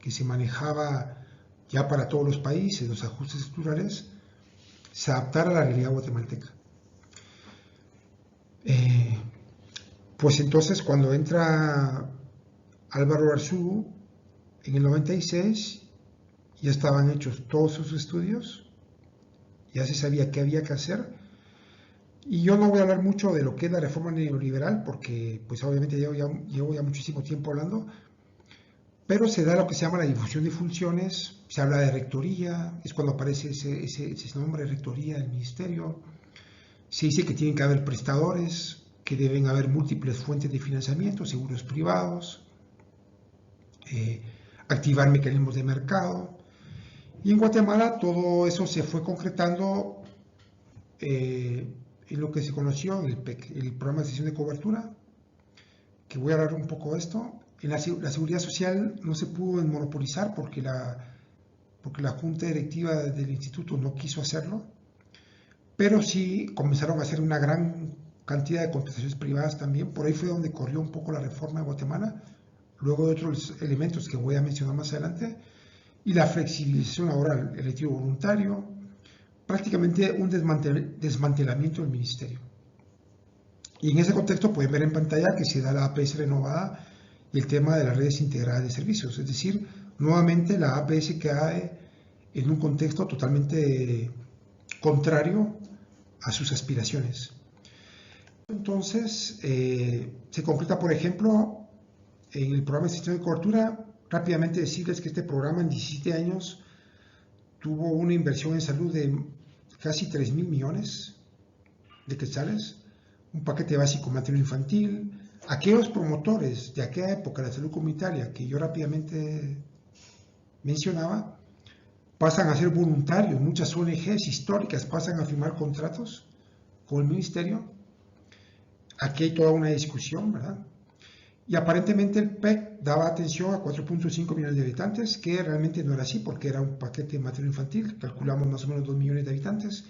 que se manejaba ya para todos los países, los ajustes estructurales, se adaptara a la realidad guatemalteca. Pues entonces cuando entra Álvaro Arzú en el 96, ya estaban hechos todos sus estudios, ya se sabía qué había que hacer, y yo no voy a hablar mucho de lo que es la reforma neoliberal, porque pues obviamente llevo ya muchísimo tiempo hablando, pero se da lo que se llama la difusión de funciones, se habla de rectoría, es cuando aparece ese nombre, rectoría del ministerio. Se dice que tienen que haber prestadores, que deben haber múltiples fuentes de financiamiento, seguros privados, activar mecanismos de mercado. Y en Guatemala todo eso se fue concretando en lo que se conoció en el PEC, el Programa de Extensión de Cobertura, que voy a hablar un poco de esto. En la seguridad social no se pudo monopolizar porque la junta directiva del instituto no quiso hacerlo, pero sí comenzaron a hacer una gran cantidad de contrataciones privadas también. Por ahí fue donde corrió un poco la reforma de Guatemala, luego de otros elementos que voy a mencionar más adelante, y la flexibilización laboral, el retiro voluntario, prácticamente un desmantelamiento del ministerio. Y en ese contexto pueden ver en pantalla que se da la APS renovada y el tema de las redes integradas de servicios, es decir, nuevamente la APS cae en un contexto totalmente contrario a sus aspiraciones. Entonces, se concreta, por ejemplo, en el programa de extensión de cobertura, rápidamente decirles que este programa en 17 años tuvo una inversión en salud de casi 3,000 millones de quetzales, un paquete básico materno-infantil. Aquellos promotores de aquella época de la salud comunitaria que yo rápidamente mencionaba, pasan a ser voluntarios. Muchas ONGs históricas pasan a firmar contratos con el ministerio. Aquí hay toda una discusión, ¿verdad? Y aparentemente el PEC daba atención a 4.5 millones de habitantes, que realmente no era así, porque era un paquete materno-infantil, calculamos más o menos 2 millones de habitantes.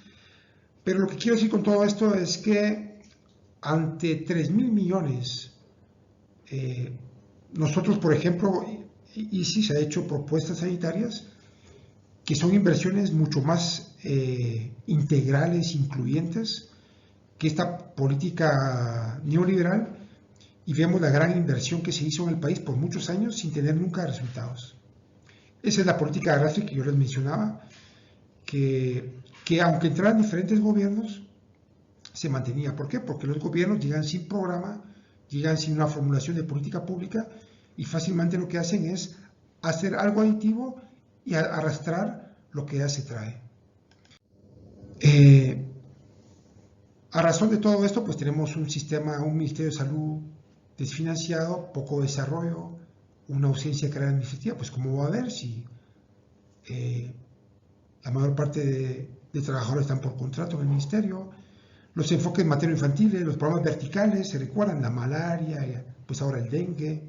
Pero lo que quiero decir con todo esto es que ante 3,000 millones, nosotros, por ejemplo, ICIS ha hecho propuestas sanitarias que son inversiones mucho más integrales, incluyentes, que esta política neoliberal, y vemos la gran inversión que se hizo en el país por muchos años sin tener nunca resultados. Esa es la política de arrastre que yo les mencionaba, que aunque entraran diferentes gobiernos, se mantenía. ¿Por qué? Porque los gobiernos llegan sin programa, llegan sin una formulación de política pública y fácilmente lo que hacen es hacer algo aditivo y arrastrar lo que ya se trae. A razón de todo esto, pues tenemos un Ministerio de Salud desfinanciado, poco desarrollo, una ausencia de carrera administrativa. Pues ¿cómo va a haber si la mayor parte de trabajadores están por contrato en el ministerio? Los enfoques materno-infantiles, los programas verticales, se recuerdan, la malaria, pues ahora el dengue.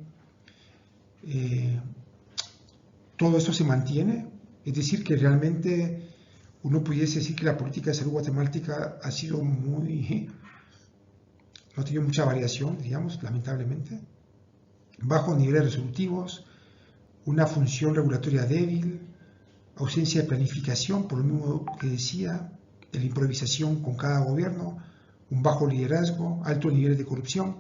Todo esto se mantiene, es decir, que realmente uno pudiese decir que la política de salud guatemalteca ha sido no ha tenido mucha variación, digamos, lamentablemente. Bajos niveles resolutivos, una función regulatoria débil, ausencia de planificación, por lo mismo que decía, de la improvisación con cada gobierno, un bajo liderazgo, altos niveles de corrupción.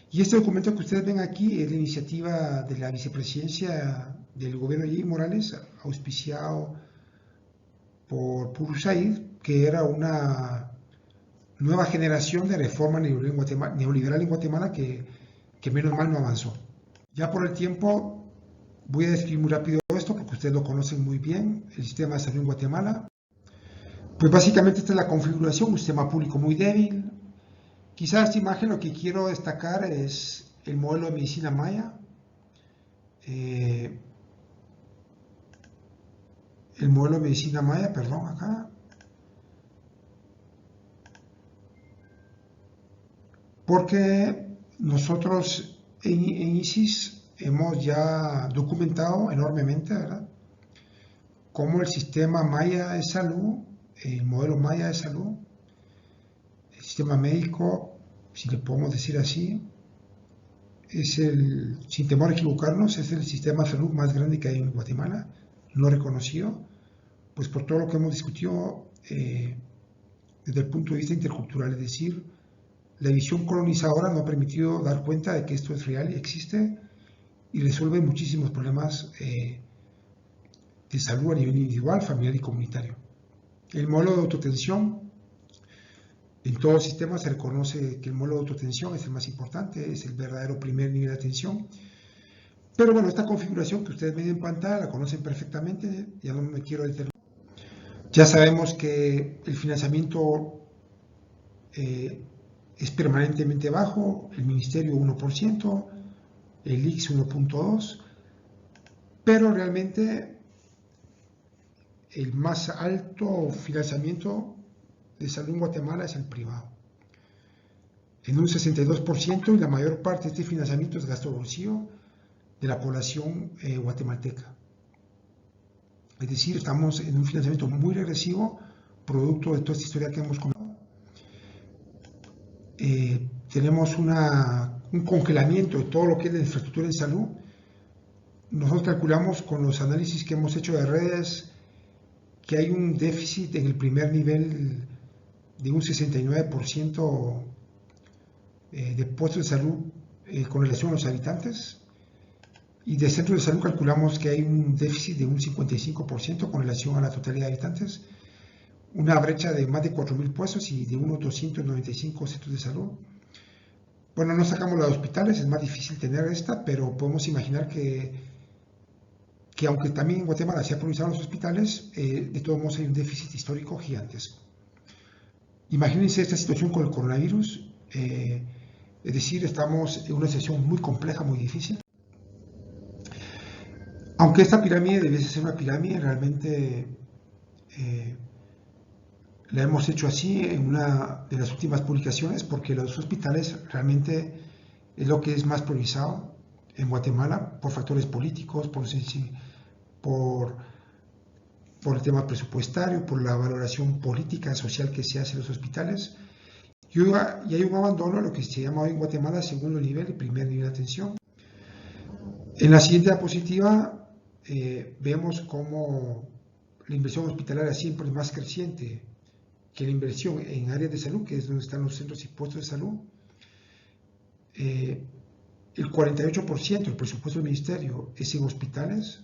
Y este documento que ustedes ven aquí es la iniciativa de la vicepresidencia del gobierno de Evo Morales, auspiciado por USAID, que era una nueva generación de reforma neoliberal en Guatemala que menos mal no avanzó. Ya por el tiempo voy a describir muy rápido esto porque ustedes lo conocen muy bien, el sistema de salud en Guatemala. Pues básicamente esta es la configuración, un sistema público muy débil. Quizás esta imagen lo que quiero destacar es el modelo de medicina maya. El modelo de medicina maya, perdón, acá. Porque nosotros en ICIS hemos ya documentado enormemente, ¿verdad?, cómo el sistema maya de salud, el modelo maya de salud, el sistema médico, si le podemos decir así, es sin temor a equivocarnos, es el sistema de salud más grande que hay en Guatemala, no reconocido, pues por todo lo que hemos discutido desde el punto de vista intercultural, es decir, la visión colonizadora no ha permitido dar cuenta de que esto es real y existe y resuelve muchísimos problemas de salud a nivel individual, familiar y comunitario. El modelo de autoatención, en todo sistema se reconoce que el modelo de autoatención es el más importante, es el verdadero primer nivel de atención, Pero bueno, esta configuración que ustedes ven en pantalla la conocen perfectamente, ya no me quiero detener. Ya sabemos que el financiamiento es permanentemente bajo, el Ministerio 1%, el ICS 1.2%, pero realmente el más alto financiamiento de salud en Guatemala es el privado, en un 62%, y la mayor parte de este financiamiento es gasto de bolsillo de la población guatemalteca. Es decir, estamos en un financiamiento muy regresivo, producto de toda esta historia que hemos comentado. Tenemos un congelamiento de todo lo que es la infraestructura en salud. Nosotros calculamos con los análisis que hemos hecho de redes que hay un déficit en el primer nivel de un 69% de puestos de salud con relación a los habitantes, y de centros de salud calculamos que hay un déficit de un 55% con relación a la totalidad de habitantes, una brecha de más de 4.000 puestos y de unos 295 centros de salud. Bueno, no sacamos la de hospitales, es más difícil tener esta, pero podemos imaginar que aunque también en Guatemala se han priorizado los hospitales, de todos modos hay un déficit histórico gigantesco. Imagínense esta situación con el coronavirus, es decir, estamos en una situación muy compleja, muy difícil. Aunque esta pirámide debiese ser una pirámide, realmente la hemos hecho así en una de las últimas publicaciones, porque los hospitales realmente es lo que es más priorizado en Guatemala por factores políticos, por el tema presupuestario, por la valoración política, social que se hace en los hospitales. Y hay un abandono a lo que se llama hoy en Guatemala segundo nivel y primer nivel de atención. En la siguiente diapositiva vemos cómo la inversión hospitalaria siempre es más creciente que la inversión en áreas de salud, que es donde están los centros y puestos de salud. El 48% del presupuesto del ministerio es en hospitales,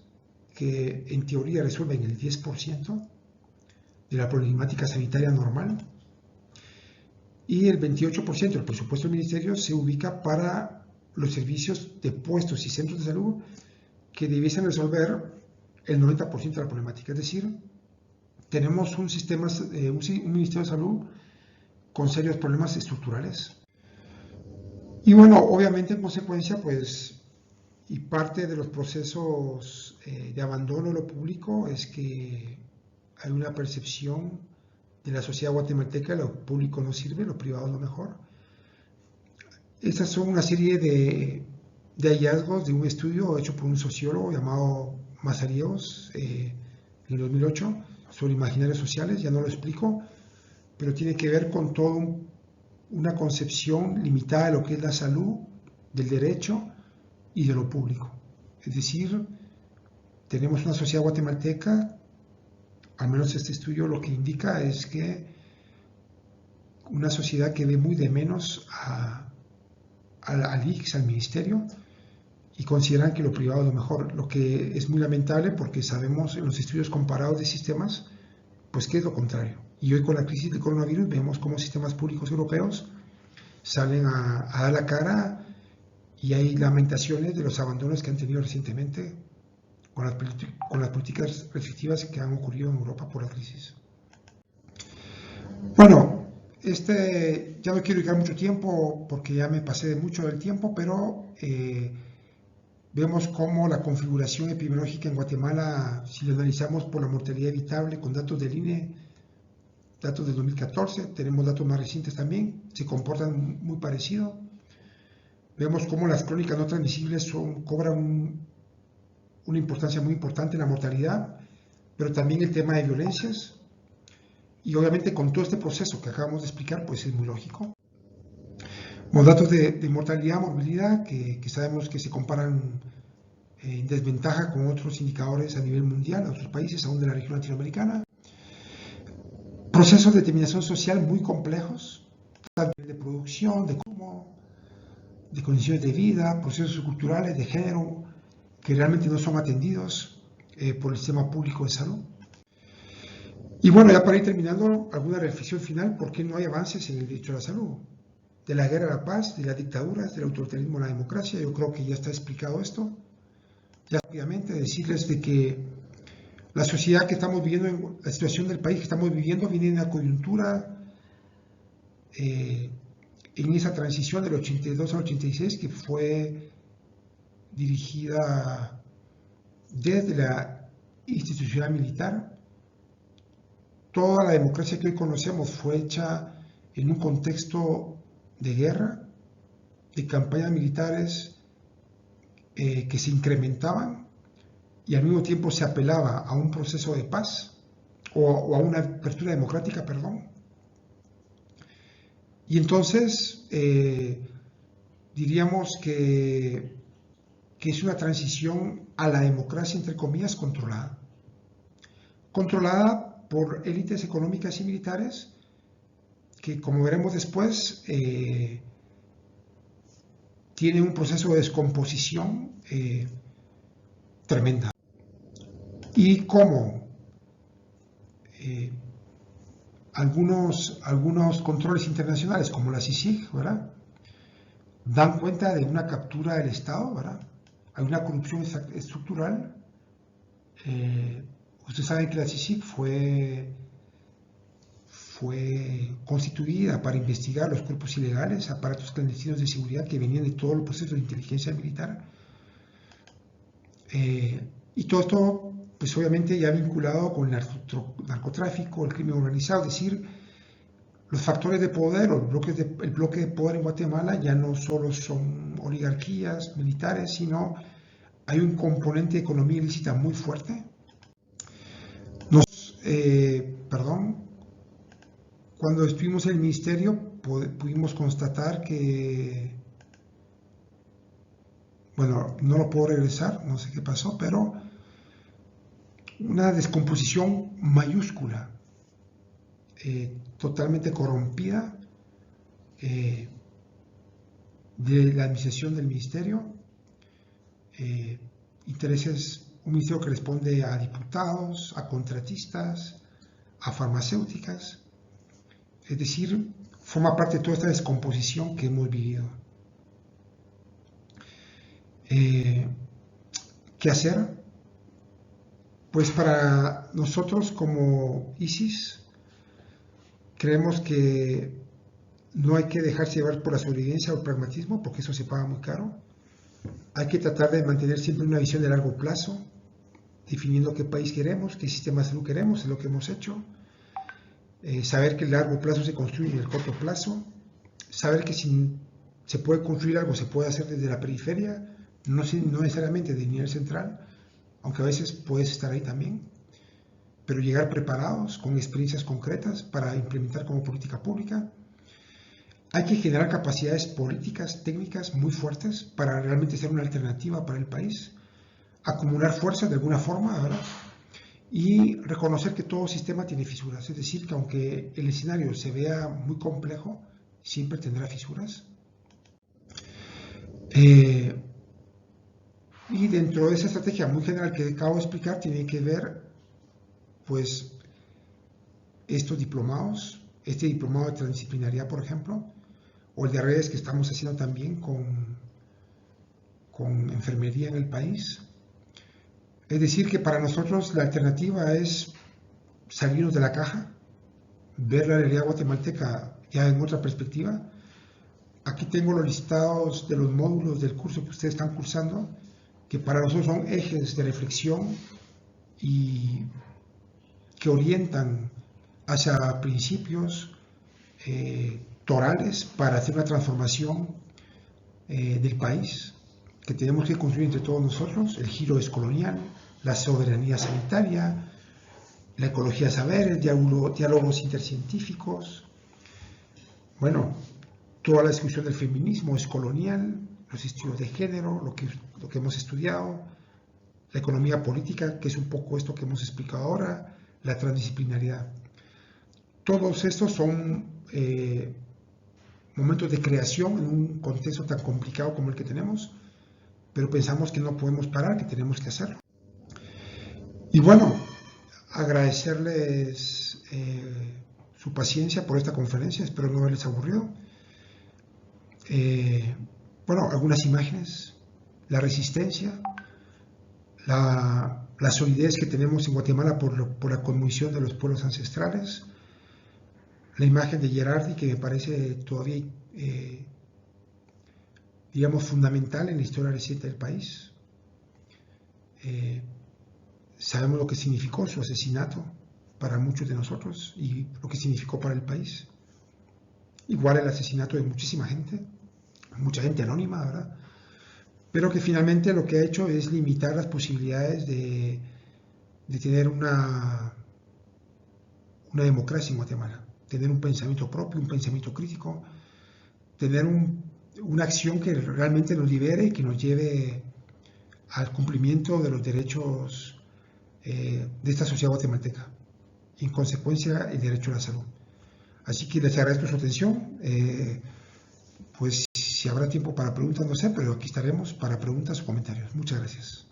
que en teoría resuelven el 10% de la problemática sanitaria normal, y el 28% del presupuesto del ministerio se ubica para los servicios de puestos y centros de salud que debiesen resolver el 90% de la problemática. Es decir, tenemos un ministerio de salud con serios problemas estructurales. Y bueno, obviamente en consecuencia, pues, y parte de los procesos de abandono de lo público es que hay una percepción de la sociedad guatemalteca: lo público no sirve, lo privado es lo mejor. Estas son una serie de hallazgos de un estudio hecho por un sociólogo llamado Mazariegos en el 2008 sobre imaginarios sociales. Ya no lo explico, pero tiene que ver con toda una concepción limitada de lo que es la salud, del derecho y de lo público. Es decir, tenemos una sociedad guatemalteca, al menos este estudio lo que indica es que una sociedad que ve muy de menos al ICS, al ministerio, y consideran que lo privado es lo mejor, lo que es muy lamentable porque sabemos en los estudios comparados de sistemas, pues que es lo contrario. Y hoy con la crisis del coronavirus vemos cómo sistemas públicos europeos salen a dar la cara, y hay lamentaciones de los abandonos que han tenido recientemente con las políticas restrictivas que han ocurrido en Europa por la crisis. Bueno, ya no quiero dedicar mucho tiempo porque ya me pasé de mucho del tiempo, pero vemos cómo la configuración epidemiológica en Guatemala, si lo analizamos por la mortalidad evitable con datos del INE, datos del 2014, tenemos datos más recientes también, se comportan muy parecido. Vemos cómo las crónicas no transmisibles cobran una importancia muy importante en la mortalidad, pero también el tema de violencias. Y obviamente con todo este proceso que acabamos de explicar, pues es muy lógico. Los datos de mortalidad, morbilidad, que sabemos que se comparan en desventaja con otros indicadores a nivel mundial, a otros países, aún de la región latinoamericana. Procesos de determinación social muy complejos, tanto de producción, de consumo, de condiciones de vida, procesos culturales, de género, que realmente no son atendidos por el sistema público de salud. Y bueno, ya para ir terminando, alguna reflexión final: ¿por qué no hay avances en el derecho a la salud? De la guerra a la paz, de las dictaduras, del autoritarismo a la democracia. Yo creo que ya está explicado esto. Ya rápidamente decirles de que la sociedad que estamos viviendo, la situación del país que estamos viviendo viene en una coyuntura en esa transición del 82 al 86 que fue dirigida desde la institucionalidad militar. Toda la democracia que hoy conocemos fue hecha en un contexto de guerra, de campañas militares que se incrementaban y al mismo tiempo se apelaba a un proceso de paz o a una apertura democrática, perdón. Y entonces diríamos que es una transición a la democracia, entre comillas, controlada por élites económicas y militares que, como veremos después, tienen un proceso de descomposición tremenda. Y como algunos controles internacionales, como la CICIG, ¿verdad?, dan cuenta de una captura del Estado, ¿verdad? Hay una corrupción estructural. Ustedes saben que la CICIG fue constituida para investigar los cuerpos ilegales, aparatos clandestinos de seguridad que venían de todos los procesos de inteligencia militar. Y todo esto, pues obviamente ya vinculado con el narcotráfico, el crimen organizado, es decir, los factores de poder o el bloque de poder en Guatemala ya no solo son oligarquías militares, sino hay un componente de economía ilícita muy fuerte. Cuando estuvimos en el ministerio pudimos constatar que, bueno, no lo puedo regresar, no sé qué pasó, pero una descomposición mayúscula, totalmente corrompida de la administración del ministerio, intereses, un ministerio que responde a diputados, a contratistas, a farmacéuticas, es decir, forma parte de toda esta descomposición que hemos vivido. ¿Qué hacer? Pues para nosotros como ISIS creemos que no hay que dejarse llevar por la sobrevivencia o el pragmatismo, porque eso se paga muy caro. Hay que tratar de mantener siempre una visión de largo plazo, definiendo qué país queremos, qué sistema de salud queremos, es lo que hemos hecho. Saber que el largo plazo se construye en el corto plazo, saber que si se puede construir algo, se puede hacer desde la periferia, no necesariamente de nivel central, aunque a veces puedes estar ahí también, pero llegar preparados, con experiencias concretas para implementar como política pública. Hay que generar capacidades políticas, técnicas muy fuertes para realmente ser una alternativa para el país, acumular fuerzas de alguna forma, ¿verdad?, y reconocer que todo sistema tiene fisuras, es decir, que aunque el escenario se vea muy complejo, siempre tendrá fisuras. Y dentro de esa estrategia muy general que acabo de explicar, tiene que ver, pues, estos diplomados, este diplomado de transdisciplinaridad, por ejemplo, o el de redes que estamos haciendo también con enfermería en el país. Es decir, que para nosotros la alternativa es salirnos de la caja, ver la realidad guatemalteca ya en otra perspectiva. Aquí tengo los listados de los módulos del curso que ustedes están cursando, que para nosotros son ejes de reflexión y que orientan hacia principios torales para hacer una transformación del país que tenemos que construir entre todos nosotros. El giro descolonial, la soberanía sanitaria, la ecología de saberes, diálogos intercientíficos. Bueno, toda la discusión del feminismo es colonial, los estudios de género, lo que hemos estudiado, la economía política, que es un poco esto que hemos explicado ahora, la transdisciplinaridad. Todos estos son momentos de creación en un contexto tan complicado como el que tenemos, pero pensamos que no podemos parar, que tenemos que hacerlo. Y bueno, agradecerles su paciencia por esta conferencia, espero no haberles aburrido. Bueno, algunas imágenes, la resistencia, la solidez que tenemos en Guatemala por la conmoción de los pueblos ancestrales, la imagen de Gerardi, que me parece todavía, digamos, fundamental en la historia reciente del país. Sabemos lo que significó su asesinato para muchos de nosotros y lo que significó para el país. Igual el asesinato de muchísima gente, mucha gente anónima, ¿verdad? Pero que finalmente lo que ha hecho es limitar las posibilidades de tener una democracia en Guatemala, tener un pensamiento propio, un pensamiento crítico, tener una acción que realmente nos libere y que nos lleve al cumplimiento de los derechos de esta sociedad guatemalteca, y en consecuencia el derecho a la salud. Así que les agradezco su atención. Pues si habrá tiempo para preguntas, no sé, pero aquí estaremos para preguntas o comentarios. Muchas gracias.